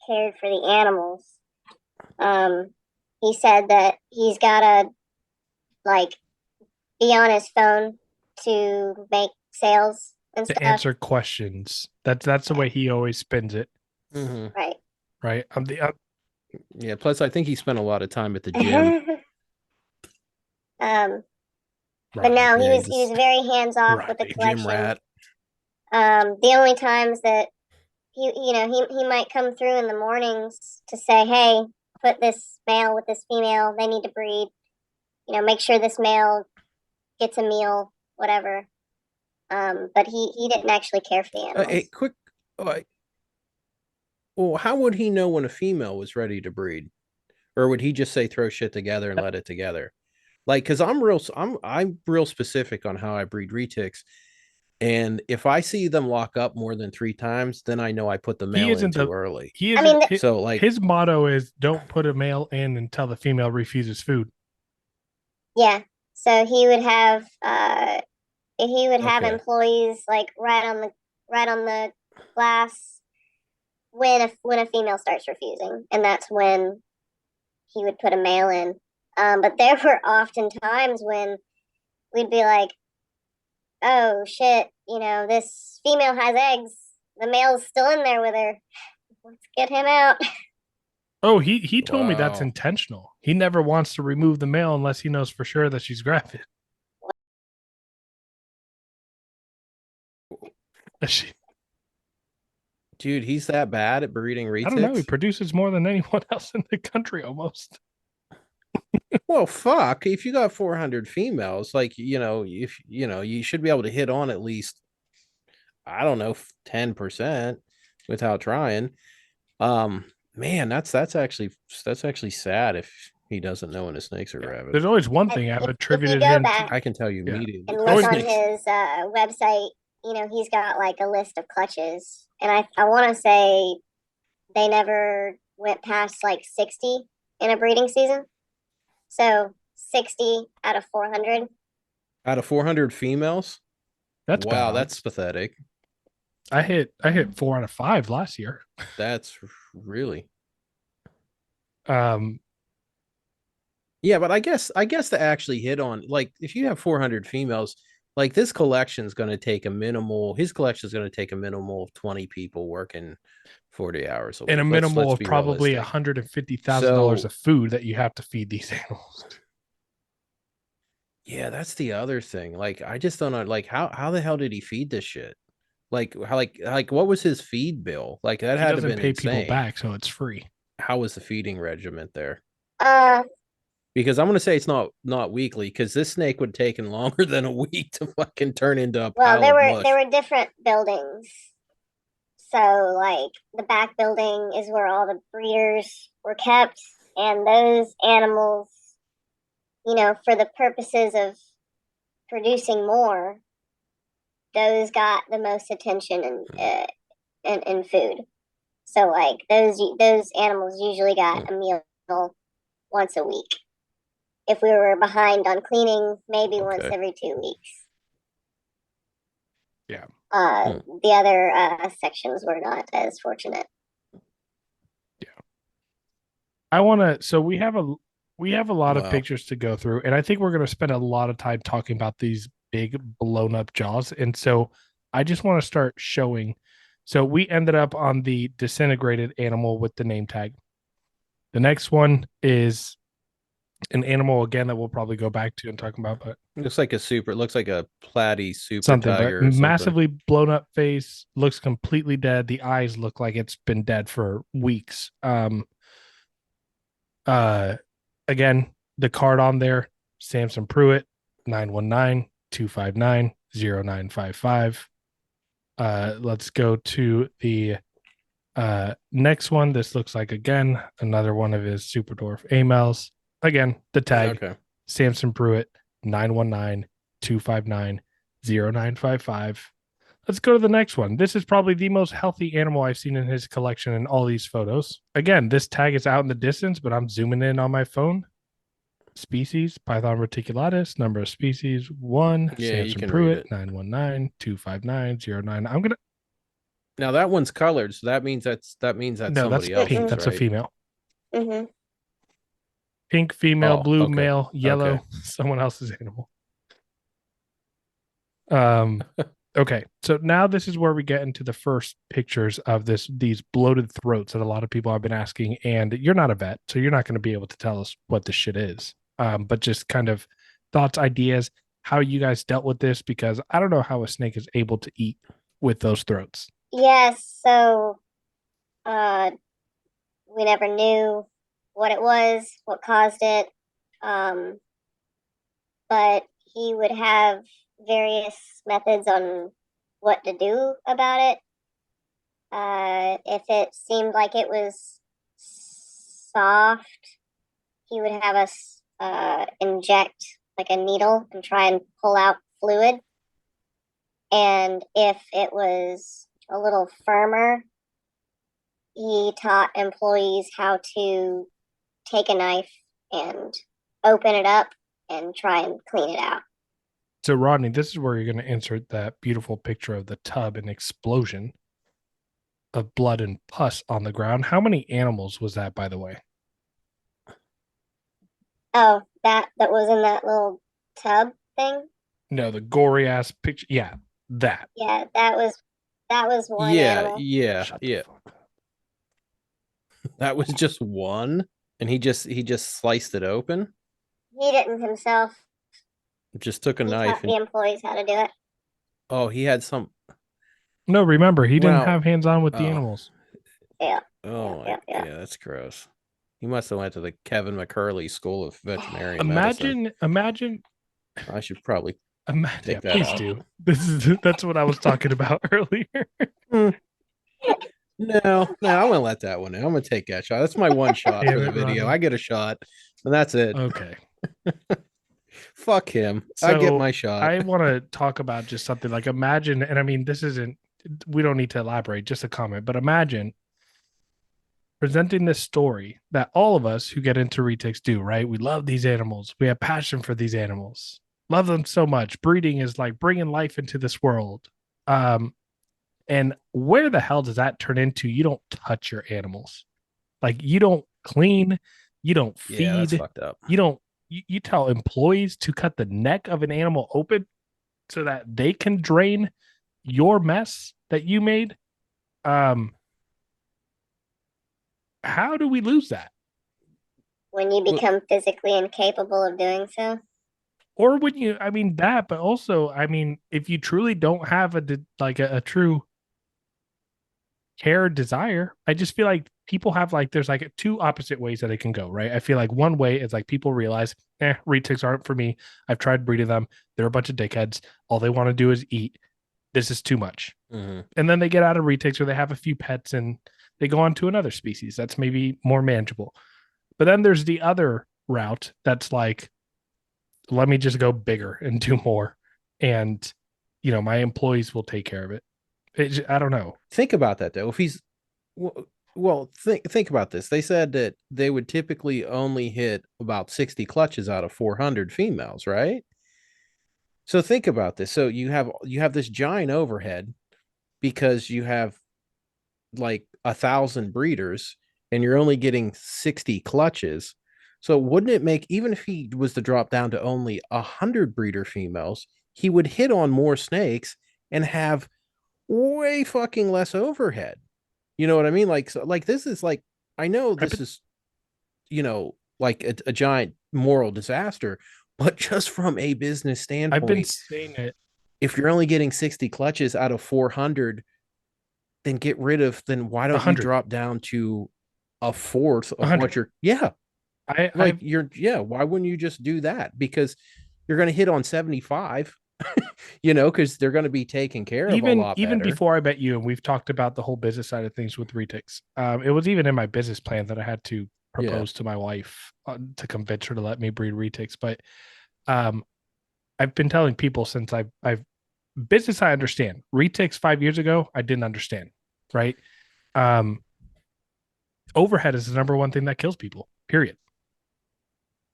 cared for the animals. He said that he's gotta like be on his phone to make sales and To stuff. answer questions. That's the way he always spins it, Mm-hmm. Right. right? Yeah. Plus, I think he spent a lot of time at the gym. But Right. no, Yeah, he was very hands off with the Right. gym collection. rat. The only times that he might come through in the mornings to say, "Hey, put this male with this female. They need to breed. Make sure this male gets a meal, whatever." But he didn't actually care for the Hey, animals. quick. Uh, well, how would he know when a female was ready to breed, or would he just say throw shit together and let it together? Like, because I'm real specific on how I breed retics, and if I see them lock up more than 3 times, then I know I put the He male in isn't the too early. he I mean, isn't So, like, his motto is don't put a male in until the female refuses food. yeah. So he would have okay, employees like right on the glass when a female starts refusing, and that's when he would put a male in. But there were often times when we'd be like, "Oh shit, this female has eggs. The male's still in there with her. Let's get him out." Oh, he told me that's wow. intentional. He never wants to remove the male unless he knows for sure that she's gravid. She, Dude, he's that bad at breeding I don't know. He retics? produces more than anyone else in the country almost. Well, fuck. If you got 400 females, like, if you should be able to hit on at least, I don't know, 10% without trying. Um, Man, that's actually sad if he doesn't know when his snakes are Yeah. rabid. There's always one And thing I've if you attributed go him to. back I can tell you Yeah. immediately. and My look Always on snakes. his website, he's got like a list of clutches, and I want to say they never went past like 60 in a breeding season. So 60 out of 400. Out of 400 females? That's bad Wow, that's odds. pathetic. I hit 4 out of 5 last year. That's really. Um, Yeah, but I guess to actually hit on, like, if you have 400 females, like, his collection is going to take a minimal of 20 people working 40 hours a and a week. Let's minimal of be probably realistic. $150,000 So, of food that you have to feed these animals. yeah, that's the other thing. Like, I just don't know, like, how the hell did he feed this shit? Like, how, like what was his feed bill? Like, that He had to have doesn't been pay people insane. back, so it's free. How was the feeding regiment there? Uh, Because I'm gonna say it's not weekly, because this snake would have taken longer than a week to fucking turn into a well, pile there of were there mush. were different buildings. So like the back building is where all the breeders were kept, and those animals, for the purposes of producing more, those got the most attention and food. So like those animals usually got a meal once a week. If we were behind on cleaning, maybe once Okay. every 2 weeks. Yeah. The other sections were not as fortunate. I want to. So we have a lot of Wow. pictures to go through, and I think we're going to spend a lot of time talking about these big blown up jaws. And so I just want to start showing. So we ended up on the disintegrated animal with the name tag. The next one is an animal again that we'll probably go back to and talk about, but It looks like a platy super something, but tiger or something. massively blown up face, looks completely dead. The eyes look like it's been dead for weeks. Uh Again, the card on there, Samson Pruitt, 919-259-0955. Let's go to the next one. This looks like again another one of his super dwarf emails. Again, the tag Okay. Samson Pruitt, 919-259-0955. Let's go to the next one. This is probably the most healthy animal I've seen in his collection in all these photos. Again, this tag is out in the distance, but I'm zooming in on my phone. Species, Python reticulatus, number of species, one, Yeah, you Samson can read Pruitt, it. 919-259-09. I'm gonna Now that one's colored, so that means that's no, that's somebody pink. else's, Mm-mm. That's a right? female. Mm-hmm. Pink female, Oh, blue okay. male, Okay. yellow, someone else's animal. Um okay. So now this is where we get into the first pictures of these bloated throats that a lot of people have been asking. And you're not a vet, so you're not going to be able to tell us what this shit is. But just kind of thoughts, ideas, how you guys dealt with this, because I don't know how a snake is able to eat with those throats. Yes. So, uh, we never knew what it was, what caused it. Um, but he would have various methods on what to do about it. If it seemed like it was soft, he would have us inject like a needle and try and pull out fluid. And if it was a little firmer, he taught employees how to take a knife and open it up and try and clean it out. So, Rodney, this is where you're going to insert that beautiful picture of the tub and explosion of blood and pus on the ground. How many animals was that, by the way? Oh, that was in that little tub thing. No, the gory ass picture. Yeah, that. Yeah, that was one Yeah, animal. yeah, Shut the yeah. fuck up. That was just one, and he just sliced it open. He didn't himself. Just took a He knife taught the and employees how to do it. oh, he had some. No, remember, he didn't Well, have hands on with the oh, animals. Yeah, yeah, oh my, yeah, yeah. yeah, that's gross. He must have went to the Kevin McCurley School of Veterinarian Medicine. Imagine, I should probably yeah, take that please out. do. That's what I was talking about earlier. Hmm. No, no, I'm gonna let that one in. I'm gonna take that shot. That's my one shot for Damn the it, video. Rodney. I get a shot, and that's it. Okay. Fuck him. I get So my shot. I want to talk about just something like imagine, and I mean, this isn't, we don't need to elaborate, just a comment, but imagine presenting this story that all of us who get into retics do, right? We love these animals. We have passion for these animals. Love them so much. Breeding is like bringing life into this world. Um, and where the hell does that turn into? You don't touch your animals. Like you don't clean, you don't Yeah, that's feed, fucked up. you don't you tell employees to cut the neck of an animal open so that they can drain your mess that you made. Um, how do we lose that? When you Well, become physically incapable of doing so. Or when you, I mean, that, but also, I mean, if you truly don't have a true care desire, I just feel like people have like, there's like two opposite ways that it can go, right? I feel like one way is like people realize, retics aren't for me. I've tried breeding them. They're a bunch of dickheads. All they want to do is eat. This is too much. mhm. And then they get out of retics or they have a few pets and they go on to another species that's maybe more manageable. But then there's the other route that's like, let me just go bigger and do more. And, my employees will take care of it. I don't know. Think about that though. If he's well, think about this. They said that they would typically only hit about 60 clutches out of 400 females, right? So think about this. So you have this giant overhead because you have like 1,000 breeders, and you're only getting 60 clutches. So wouldn't it make, even if he was to drop down to only 100 breeder females, he would hit on more snakes and have way fucking less overhead. You know what I mean? Like, so, like this is like, I know this is, like a giant moral disaster, but just from a business I've been standpoint, saying it. if you're only getting 60 clutches out of 400, then then why don't you 100. drop down to a fourth of what 100. you're, yeah, like I've why wouldn't you just do that? Because you're going to hit on 75, because they're going to be taken care of a lot even better. before I met you, and we've talked about the whole business side of things with retics. It was even in my business plan that I had to propose to my wife to convince her to let me breed retics. But I've been telling people since I've business I understand. Retics 5 years ago, I didn't understand. Right. Um, Overhead is the number one thing that kills people. Period.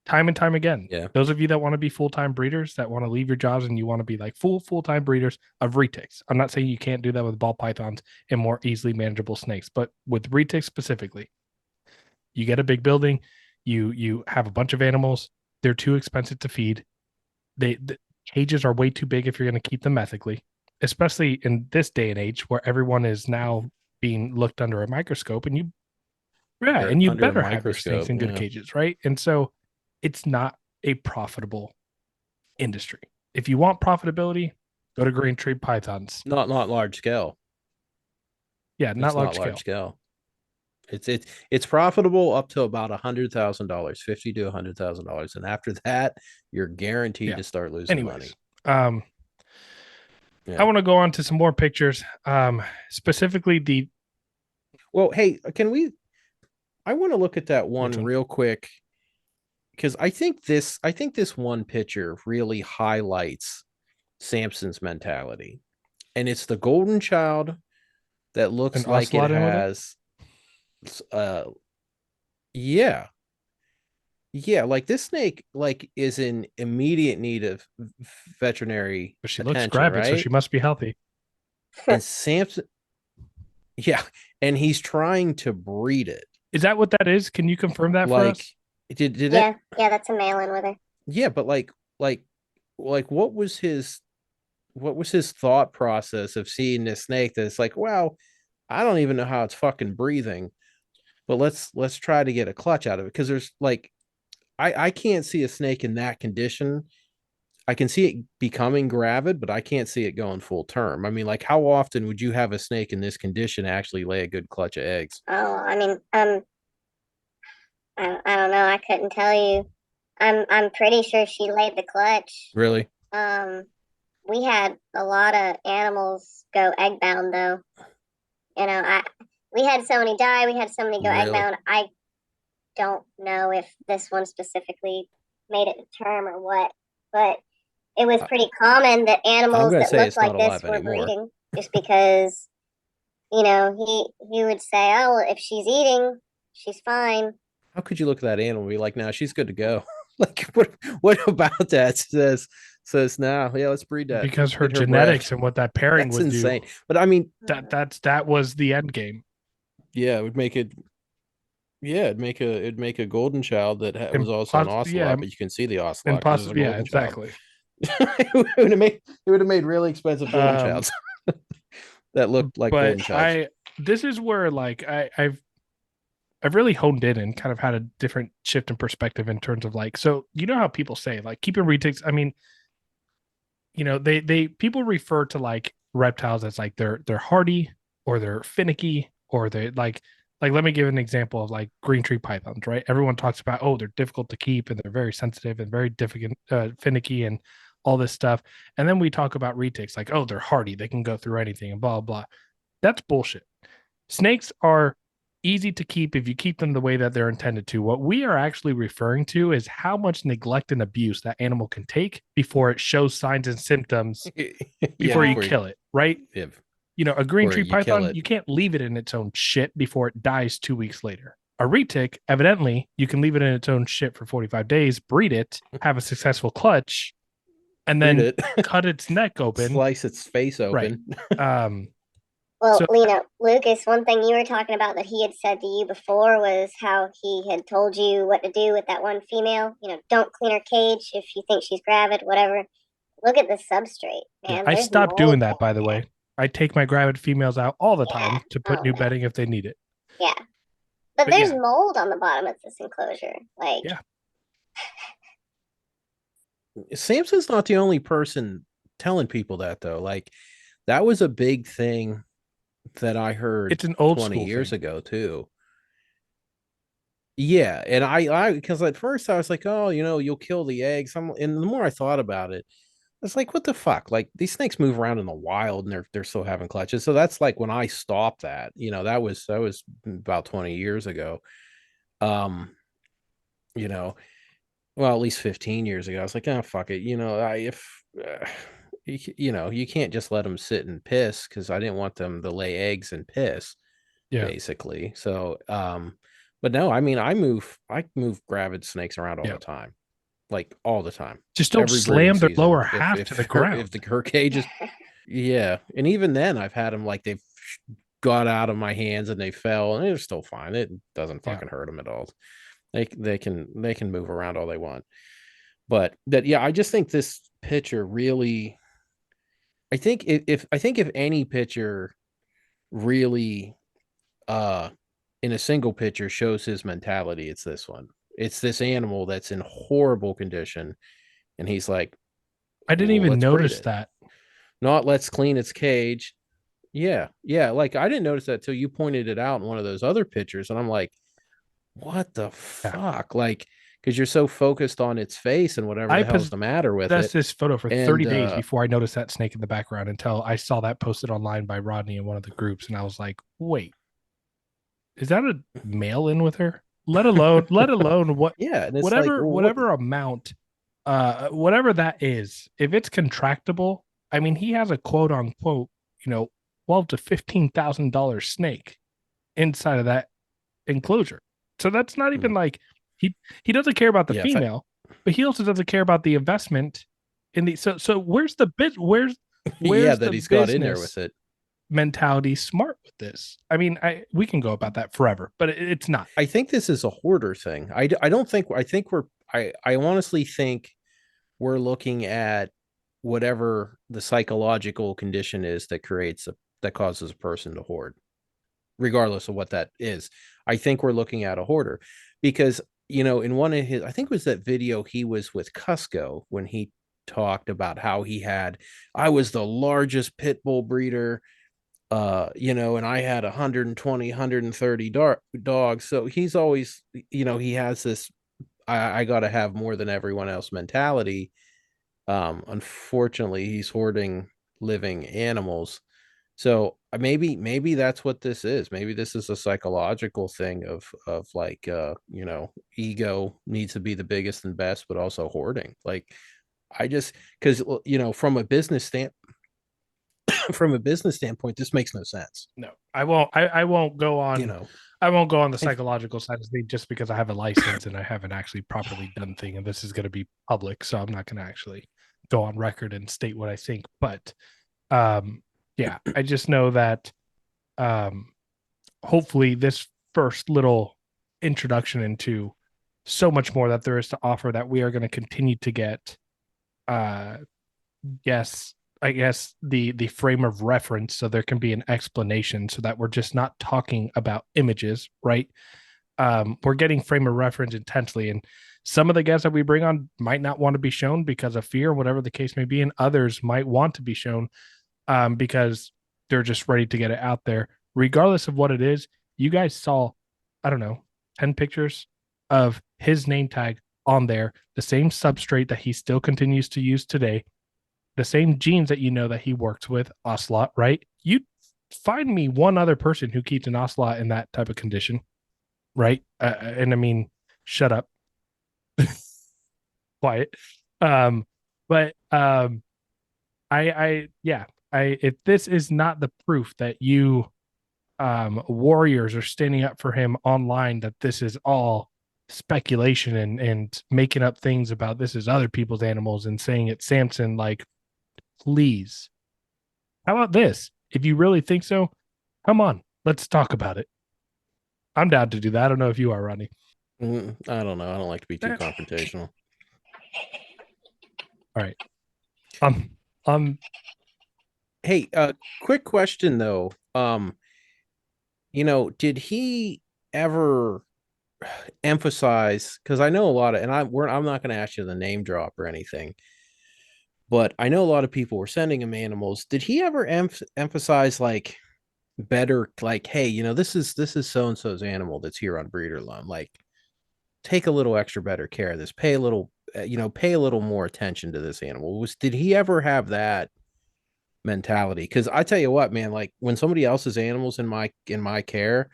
Time and time again. Yeah. Those of you that want to be full-time breeders, that want to leave your jobs and you want to be like full-time breeders of retics. I'm not saying you can't do that with ball pythons and more easily manageable snakes, but with retics specifically, you get a big building, you have a bunch of animals, they're too expensive to feed. The cages are way too big if you're going to keep them ethically, especially in this day and age where everyone is now being looked under a microscope, and you Under a better have your snakes microscope. in good Yeah. cages, right? And so it's not a profitable industry. If you want profitability, go to green tree pythons. Not large scale. Yeah, not It's large not scale. large scale. It's profitable up to about $100,000, $50,000 to $100,000, and after that, you're guaranteed to start losing money. I want to go on to some more pictures. Specifically the. Well, hey, I want to look at that one real quick, because I think this one picture really highlights Samson's mentality, and it's the golden child that looks like it has, yeah, like this snake like is in immediate need of veterinary But she looks attention, gravid, so right? she must be healthy. And Samson, yeah, and he's trying to breed it. Is that what that is? Can you confirm that for us? Yeah, that's a male-in with her. Yeah, but like what was his thought process of seeing this snake that's like, wow, I don't even know how it's fucking breathing, but let's try to get a clutch out of it, because there's like, I can't see a snake in that condition. I can see it becoming gravid, but I can't see it going full term. I mean, like, how often would you have a snake in this condition actually lay a good clutch of eggs? Oh, I mean, I don't know. I couldn't tell you. I'm pretty sure she laid the clutch. Really? We had a lot of animals go egg bound though. We had so many die. We had so many go egg bound. I don't know if this one specifically made it to term or what, but it was pretty common that animals that looked like this were breeding, just because, he would say, oh, well, if she's eating, she's fine. How could you look at that animal and be like, no, she's good to go? Like, what about that says now, yeah, let's breed that, because her genetics and what that pairing would insane. do. But I mean, that was the end game. Yeah, it would make it. Yeah, it'd make a golden child that was also an ocelot, but you can see the ocelot. And possibly, yeah, exactly. It would have made really expensive golden childs that looked like golden childs. This is where like I've really honed in and kind of had a different shift in perspective in terms of like, so you know how people say like keeping retics. I mean, they people refer to like reptiles as like they're hardy or they're finicky or they like let me give an example of like green tree pythons, right? Everyone talks about, oh, they're difficult to keep and they're very sensitive and very difficult, finicky and all this stuff. And then we talk about retics like, oh, they're hardy, they can go through anything and blah blah. That's bullshit. Snakes are easy to keep if you keep them the way that they're intended to. What we are actually referring to is how much neglect and abuse that animal can take before it shows signs and symptoms before you kill it, right? A green tree python, you can't leave it in its own shit before it dies 2 weeks later. A retic, evidently, you can leave it in its own shit for 45 days, breed it, have a successful clutch, and then cut its neck open, slice its face open. Right. Well, So Lucas, one thing you were talking about that he had said to you before was how he had told you what to do with that one female. Don't clean her cage if you think she's gravid, whatever. Look at the substrate, yeah, man. I There's stopped mold doing that, by the in way. I take my gravid females out all the there. Yeah. time to put Oh new no. bedding if they need it. Yeah. But But there's yeah, mold on the bottom of this enclosure. Like, yeah, Samson's not the only person telling people that though. Like that was a big thing that I heard it's an old 20 school years thing. ago too. Yeah, and because at first I was like, oh, you'll kill the eggs. And the more I thought about it, I was like, what the fuck? Like these snakes move around in the wild and they're still having clutches. So that's like when I stopped that. That was about 20 years ago. Um, you know, well, at least 15 years ago. I was like, oh fuck it. If you can't just let them sit and piss because I didn't want them to lay eggs and piss, Yeah, basically. So, but no, I mean, I move gravid snakes around all yeah. the time, like all the time, Just don't every breeding slam their season. lower If half to the if her if ground. the her cage is, yeah, and even then I've had them like they've got out of my hands and they fell and they're still fine. It doesn't Yeah, fucking hurt them at all. They can move around all they want. But that, yeah, I just think this pitcher really. I think if any pitcher really uh in a single pitcher shows his mentality, it's this one. It's this animal that's in horrible condition, and he's like, I didn't well, even let's breed notice it. that. Not let's clean its cage. Yeah, yeah. Like I didn't notice that till you pointed it out in one of those other pictures, and I'm like, what the Yeah, fuck? Like, because you're so focused on its face and whatever I the hell's the matter with possessed it. this photo for And 30 days before I noticed that snake in the background until I saw that posted online by Rodney in one of the groups, and I was like, wait, is that a mail in with her? Let alone what yeah, and it's like, whatever well, what? whatever amount whatever that is, if it's contractable, I mean he has a quote unquote, you know, 12 to $15,000 snake inside of that enclosure. So that's not even like he he doesn't care about the Yeah, if female, but he also doesn't care about the investment in the so where's the bit yeah, where's that the he's got in there business with it. mentality smart with this? I mean, I we can go about that forever, but it's not. I think this is a hoarder thing. I don't think I think we're I honestly think we're looking at whatever the psychological condition is that causes a person to hoard, regardless of what that is. I think we're looking at a hoarder because in one of his, I think it was that video he was with Cusco when he talked about how I was the largest pit bull breeder, and I had 120, 130 dogs. So he's always, he has this, I got to have more than everyone else mentality. Unfortunately, he's hoarding living animals. So maybe that's what this is. Maybe this is a psychological thing of like ego needs to be the biggest and best, but also hoarding. Like I just because from a business standpoint, this makes no sense. No, I won't go You on. know, I won't go on the I, psychological side of things just because I have a license and I haven't actually properly done thing, and this is going to be public, so I'm not going to actually go on record and state what I think. But um, yeah, I just know that um, hopefully this first little introduction into so much more that there is to offer that we are going to continue to get uh yes, I guess the frame of reference so there can be an explanation so that we're just not talking about images, right? We're getting frame of reference intensely, and some of the guests that we bring on might not want to be shown because of fear, whatever the case may be, and others might want to be shown because they're just ready to get it out there. Regardless of what it is, you guys saw, I don't know, 10 pictures of his name tag on there, the same substrate that he still continues to use today, the same genes that you know that he works with, ocelot, right? You find me one other person who keeps an ocelot in that type of condition, right? And I mean, shut up, quiet. Um, but yeah, if this is not the proof that you warriors are standing up for him online, that this is all speculation and making up things about this is other people's animals and saying it's Samson, like, please. How about this? If you really think so, Come on, let's talk about it. I'm down to do that. I don't know if you are, Ronnie. I don't know. I don't like to be too Eh, confrontational. All right. Um, um, Hey, quick question though. Did he ever emphasize? Because I know a lot of, and I'm not going to ask you the name drop or anything, but I know a lot of people were sending him animals. Did he ever emphasize like better, like, hey, this is so and so's animal that's here on breeder loan, like take a little extra better care of this, pay a little more attention to this animal. Did he ever have that mentality? Because I tell you what, man, like when somebody else's animals in my care,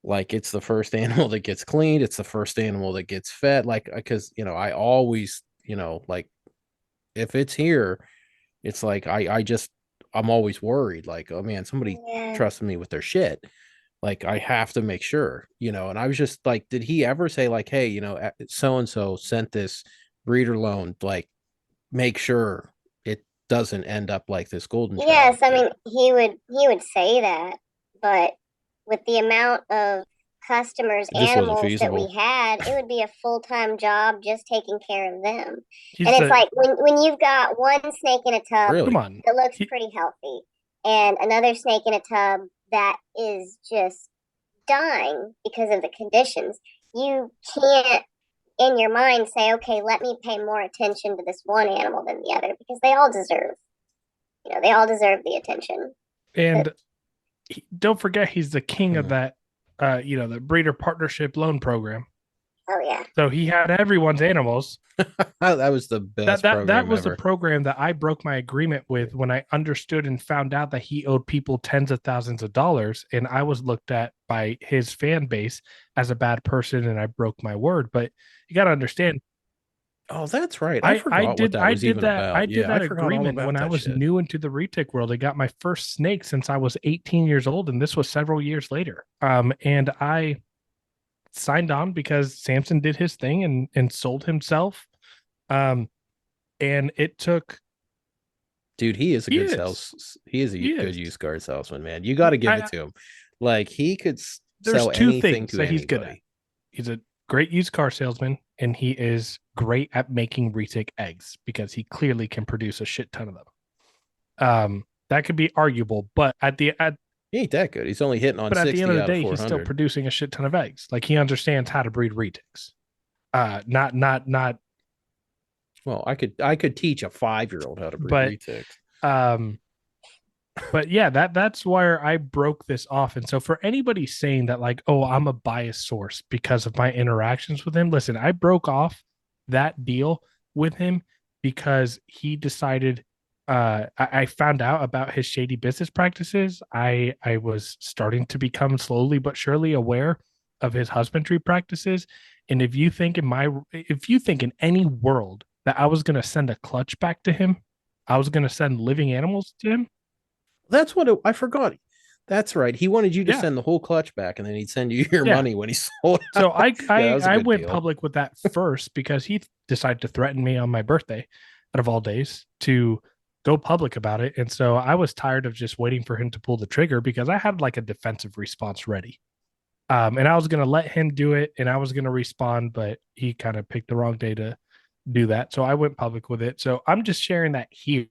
like it's the first animal that gets cleaned, it's the first animal that gets fed, like because I always, like if it's here, it's like I'm always worried, like, oh man, somebody Yeah. trusted me with their shit. Like I have to make sure, and I was just like, did he ever say like, hey, so and so sent this breeder loan, like make sure it doesn't end up like this golden child Yes, I did? mean he would say that, but with the amount of customers, It just wasn't animals that feasible. we had, it would be a full-time job just taking care of them. And he's it's the like when you've got one snake in a tub come Really? on. that looks He pretty healthy and another snake in a tub that is just dying because of the conditions, you can't in your mind say, okay, let me pay more attention to this one animal than the other because they all deserve the attention. But and don't forget he's the king of Hmm. that the breeder partnership loan program. oh yeah, So he had everyone's animals. That was the That best that that program was the ever. program that I broke my agreement with when I understood and found out that he owed people tens of thousands of dollars, and I was looked at by his fan base as a bad person, and I broke my word. But you got to understand, Oh, that's right. I I forgot what did that I was did even that I about. did Yeah, I that forgot all agreement when about I that was shit. new into the retic world. I got my first snake since I was 18 years old, and this was several years later. And I signed on because Samson did his thing and sold himself. Um, and it took Dude, he is a he good is sales. He is a he good is used car salesman, man. You got to give it I to him. Like he could there's sell two anything things to that he's good at. anybody. He's a great used car salesman, and he is great at making retic eggs because he clearly can produce a shit ton of them. That could be arguable, He ain't that good. He's only hitting on but at the end of 60 the out of day, he's still 400. producing a shit ton of eggs. Like he understands how to breed retics. Not, Well, I could teach a 5-year-old how to breed but retics. um, but yeah, that's where I broke this off. And so for anybody saying that, like, oh, I'm a biased source because of my interactions with him, listen, I broke off that deal with him because he decided I found out about his shady business practices. I was starting to become slowly but surely aware of his husbandry practices. And if you think in any world that I was gonna send a clutch back to him, I was gonna send living animals to him. That's what I forgot. That's right. He wanted you to Yeah, send the whole clutch back, and then he'd send you your yeah. money when he sold out. So I Yeah, that I was a I good went deal. public with that first because he decided to threaten me on my birthday, out of all days, to go public about it. And so I was tired of just waiting for him to pull the trigger because I had like a defensive response ready. And I was gonna let him do it and I was gonna respond, but he kind of picked the wrong day to do that. So I went public with it. So I'm just sharing that here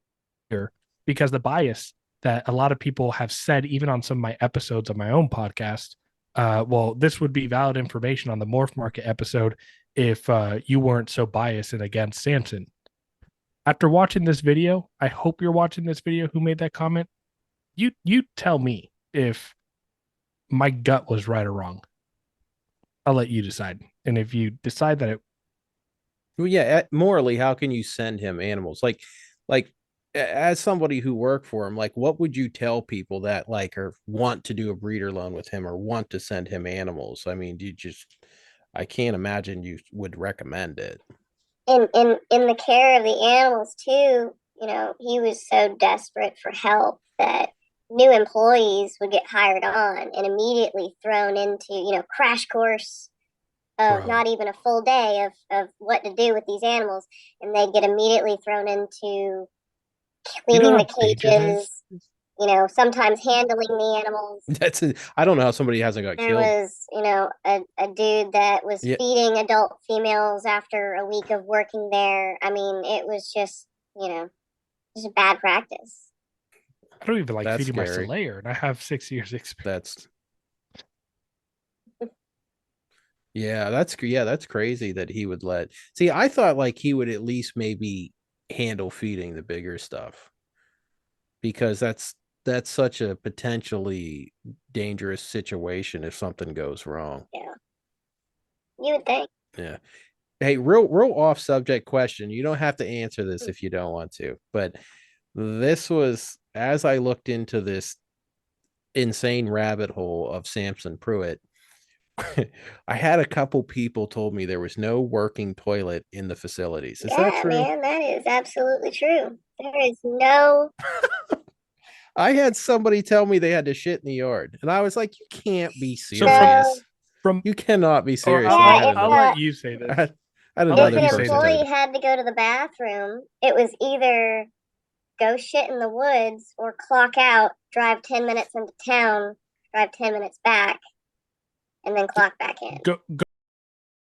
because the bias that a lot of people have said, even on some of my episodes of my own podcast, well, this would be valid information on the Morph Market episode if you weren't so biased and against Samson. After watching this video, I hope you're watching this video who made that comment. You tell me if my gut was right or wrong. I'll let you decide. And if you decide that it Well, yeah, morally, how can you send him animals? Like as somebody who worked for him, like what would you tell people that like or want to do a breeder loan with him or want to send him animals? I mean, I can't imagine you would recommend it. in the care of the animals too, he was so desperate for help that new employees would get hired on and immediately thrown into, crash course of Bro. not even a full day of what to do with these animals, and they get immediately thrown into you know cleaning how the dangerous that is? cages. sometimes handling the animals. I don't know how somebody hasn't got There killed. was, a dude that was Yeah. feeding adult females after a week of working there. I mean, it was just, just a bad practice. I don't even like That's feeding my scary. Slayer, and I have 6 years experience. That's crazy that he would let. See, I thought like he would at least maybe handle feeding the bigger stuff, because that's such a potentially dangerous situation if something goes wrong. Yeah. You would think. Yeah. Hey, real off subject question. You don't have to answer this if you don't want to, but this was, as I looked into this insane rabbit hole of Samson Pruitt, I had a couple people told me there was no working toilet in the facilities. Is that Yeah, true? man, that is absolutely true. There is no. I had somebody tell me they had to shit in the yard, and I was like, "You can't be So serious. from You cannot be or serious." And I Yeah, had if I'll another, let you say I this. had, I had I'll let if another an you say person tell this. employee me. had to go to the bathroom, it was either go shit in the woods or clock out, drive 10 minutes into town, drive 10 minutes back, and then clock back in. Go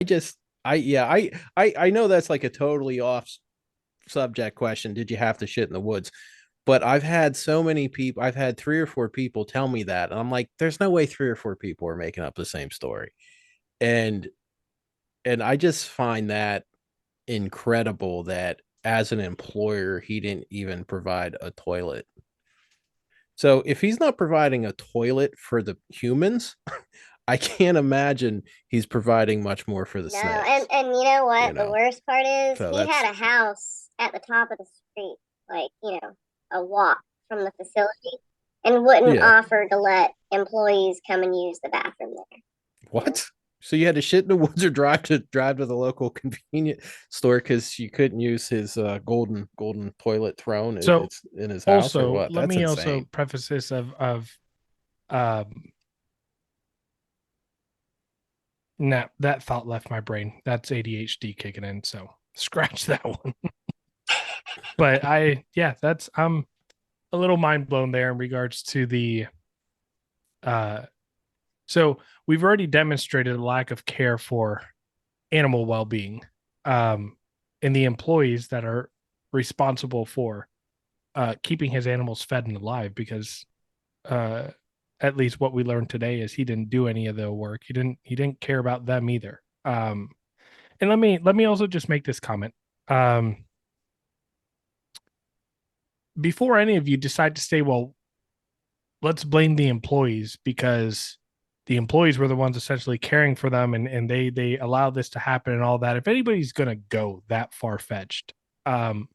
I just, I yeah, I know that's like a totally off subject question. Did you have to shit in the woods? But I've had so many people. I've had 3 or 4 people tell me that, and I'm like, there's no way 3 or 4 people are making up the same story. And I just find that incredible that as an employer he didn't even provide a toilet. So if he's not providing a toilet for the humans, I can't imagine he's providing much more for the No, snakes. and you know what? You The know, worst part is so he that's had a house at the top of the street, like, a walk from the facility, and wouldn't yeah. offer to let employees come and use the bathroom there. What? So you had to shit in the woods or drive to the local convenience store because you couldn't use his golden toilet throne. so It's in his house or also what? let That's me also insane. preface this of um nah, that thought left my brain. That's ADHD kicking in, so scratch that one. But that's I'm a little mind blown there in regards to the uh so we've already demonstrated a lack of care for animal well-being in the employees that are responsible for keeping his animals fed and alive, because uh at least what we learned today is he didn't do any of the work. He didn't care about them either. And let me also just make this comment. Before any of you decide to say, well, let's blame the employees because the employees were the ones essentially caring for them, and they allowed this to happen and all that. If anybody's going to go that far fetched, I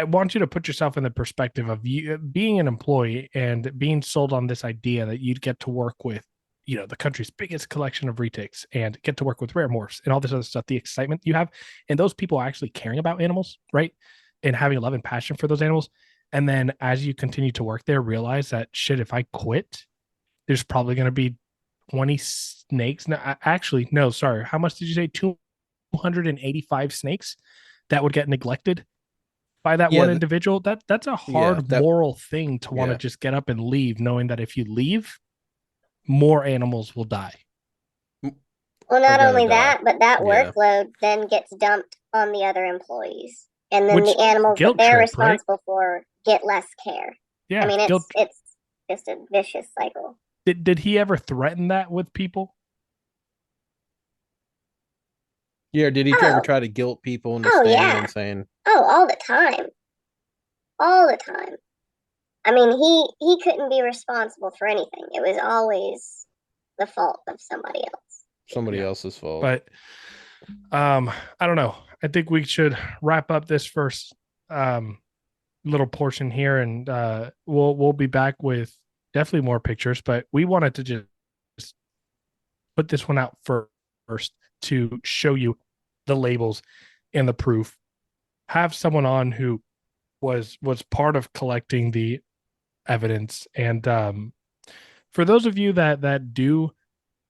want you to put yourself in the perspective of you being an employee and being sold on this idea that you'd get to work with, the country's biggest collection of retics and get to work with rare morphs and all this other stuff, the excitement you have, and those people actually caring about animals, right? And having a love and passion for those animals. And then as you continue to work there, realize that shit, if I quit, there's probably going to be 20 snakes. No, actually, no, sorry. How much did you say? 285 snakes that would get neglected by that Yeah, one individual. That's a yeah, hard moral thing to want to yeah. just get up and leave, knowing that if you leave, more animals will die. Well, Are not gonna only die. that, but that Yeah. workload then gets dumped on the other employees. And then Which the animals that guilt they're trip, right? responsible for get less care. I Yeah, mean, guilt. it's just a vicious cycle. Did he ever threaten that with people? Yeah, did he ever Oh, try to guilt people into oh staying yeah. and saying, Oh, all the time. All the time. I mean, he couldn't be responsible for anything. It was always the fault of somebody else. somebody Yeah. else's fault? But I don't know. I think we should wrap up this first little portion here, and we'll be back with definitely more pictures. But we wanted to just put this one out first to show you the labels and the proof. Have someone on who was part of collecting the evidence, and for those of you that do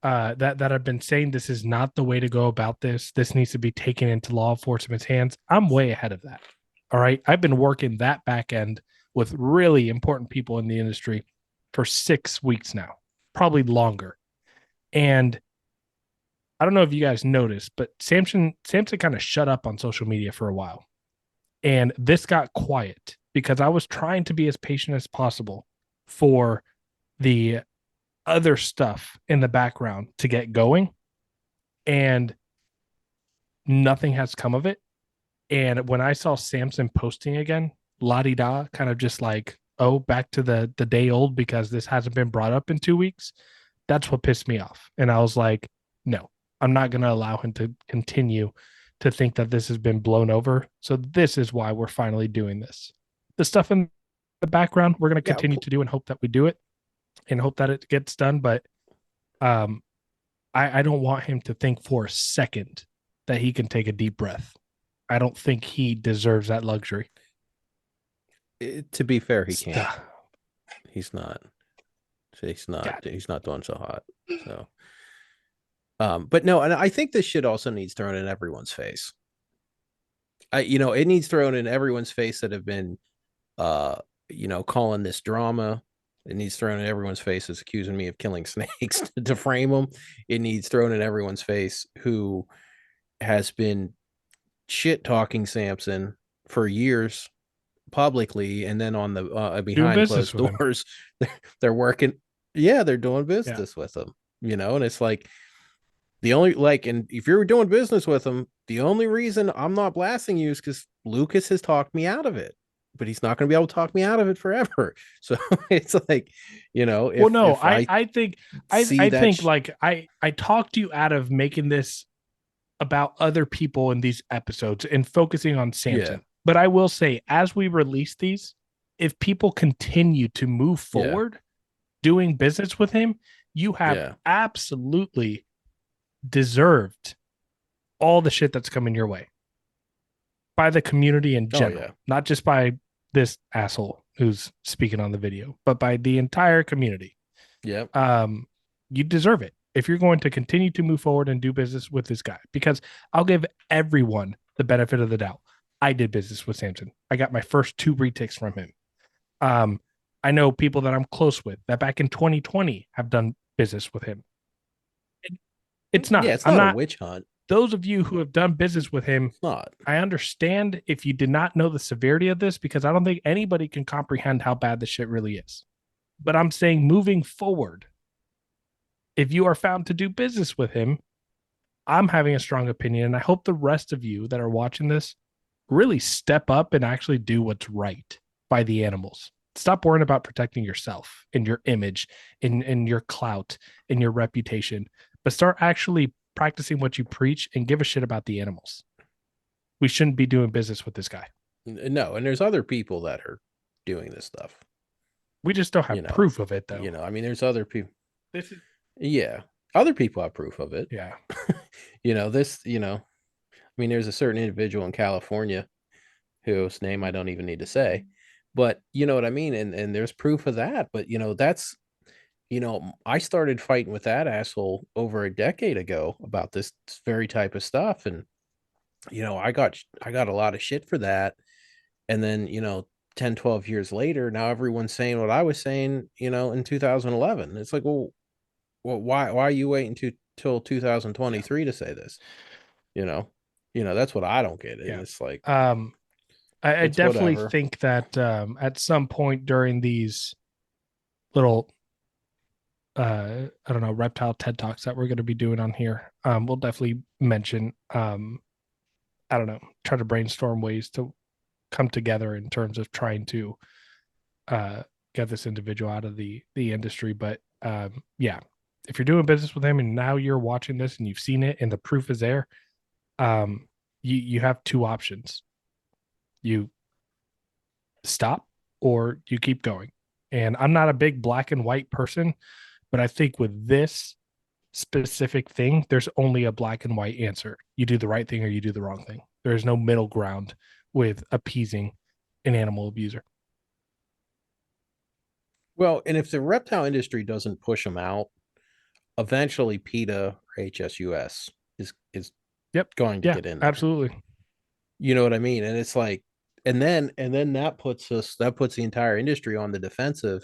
that have been saying this is not the way to go about this, this needs to be taken into law enforcement's hands, I'm way ahead of that. All right, I've been working that back end with really important people in the industry for 6 weeks now, probably longer. And I don't know if you guys noticed, but Samson kind of shut up on social media for a while. And this got quiet because I was trying to be as patient as possible for the other stuff in the background to get going. And nothing has come of it. And when I saw Samson posting again, la di da, kind of just like, oh, back to the day old because this hasn't been brought up in 2 weeks. That's what pissed me off. And I was like, no, I'm not going to allow him to continue to think that this has been blown over. So this is why we're finally doing this. The stuff in the background, we're going to continue to do and hope that we do it and hope that it gets done. But I don't want him to think for a second that he can take a deep breath. I don't think he deserves that luxury. To be fair, he can't. He's not. He's not doing so hot. So, but no, and I think this shit also needs thrown in everyone's face. It needs thrown in everyone's face that have been, calling this drama. It needs thrown in everyone's face as accusing me of killing snakes to frame them. It needs thrown in everyone's face who has been shit talking Samson for years publicly, and then on the behind closed doors, they're working. Yeah, they're doing business with him. And it's like the only and if you're doing business with him, the only reason I'm not blasting you is because Lucas has talked me out of it. But he's not going to be able to talk me out of it forever. So it's like, I think I talked you out of making this about other people in these episodes and focusing on Samson. Yeah. But I will say, as we release these, if people continue to move forward doing business with him, you have absolutely deserved all the shit that's coming your way by the community in general, not just by this asshole who's speaking on the video, but by the entire community. You deserve it if you're going to continue to move forward and do business with this guy, because I'll give everyone the benefit of the doubt. I did business with Samson. I got my first 2 retakes from him. I know people that I'm close with that back in 2020 have done business with him. It's not. It's not a witch hunt. Those of you who have done business with him, I understand if you did not know the severity of this, because I don't think anybody can comprehend how bad this shit really is. But I'm saying moving forward, if you are found to do business with him, I'm having a strong opinion. And I hope the rest of you that are watching this really step up and actually do what's right by the animals. Stop worrying about protecting yourself and your image and your clout and your reputation, but start actually practicing what you preach and give a shit about the animals. We shouldn't be doing business with this guy. No, and there's other people that are doing this stuff. We just don't have proof of it, though. There's other people. Other people have proof of it. Yeah. There's a certain individual in California whose name I don't even need to say, but you know what I mean? And there's proof of that, but that's, I started fighting with that asshole over a decade ago about this very type of stuff. And, I got a lot of shit for that. And then, 10, 12 years later, now everyone's saying what I was saying, in 2011. It's like, well, why are you waiting till 2023 to say this? That's what I don't get. And it's like, I definitely think that at some point during these little reptile TED Talks that we're going to be doing on here, we'll definitely mention try to brainstorm ways to come together in terms of trying to get this individual out of the industry. But if you're doing business with him and now you're watching this and you've seen it and the proof is there, you have 2 options. You stop or you keep going. And I'm not a big black and white person, but I think with this specific thing, there's only a black and white answer. You do the right thing or you do the wrong thing. There is no middle ground with appeasing an animal abuser. Well, and if the reptile industry doesn't push them out, eventually PETA or HSUS is going to get in there. Absolutely. You know what I mean? And it's like, and then that puts the entire industry on the defensive.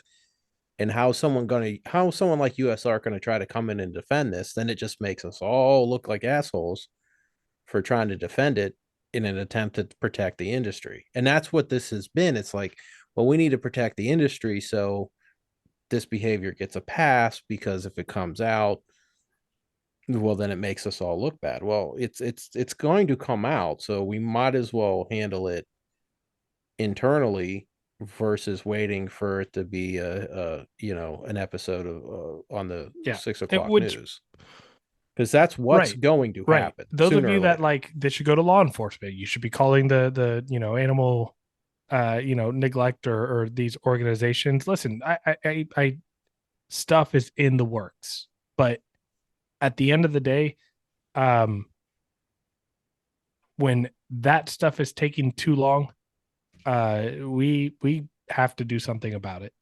And how someone like USR going to try to come in and defend this? Then it just makes us all look like assholes for trying to defend it in an attempt to protect the industry. And that's what this has been. It's like, well, we need to protect the industry, so this behavior gets a pass, because if it comes out, well, then it makes us all look bad. Well, it's going to come out, so we might as well handle it internally versus waiting for it to be an episode of on the Yeah. 6 o'clock Which, news, because that's what's right. going to Right. happen Those of sooner you or that later. like this should go to law enforcement. You should be calling the animal neglect or these organizations. Listen, I stuff is in the works, but at the end of the day, um when that stuff is taking too long, we have to do something about it.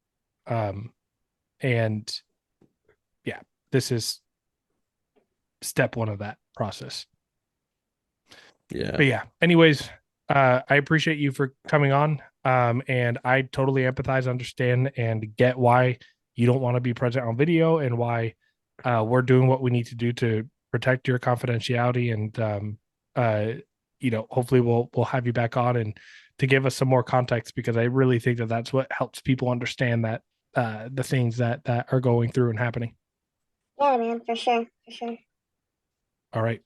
And yeah, this is step one of that process. Yeah. But yeah, anyways, I appreciate you for coming on. And I totally empathize, understand, and get why you don't want to be present on video, and why we're doing what we need to do to protect your confidentiality. And hopefully we'll have you back on and to give us some more context, because I really think that that's what helps people understand that the things that are going through and happening. Yeah, man, for sure, for sure. All right.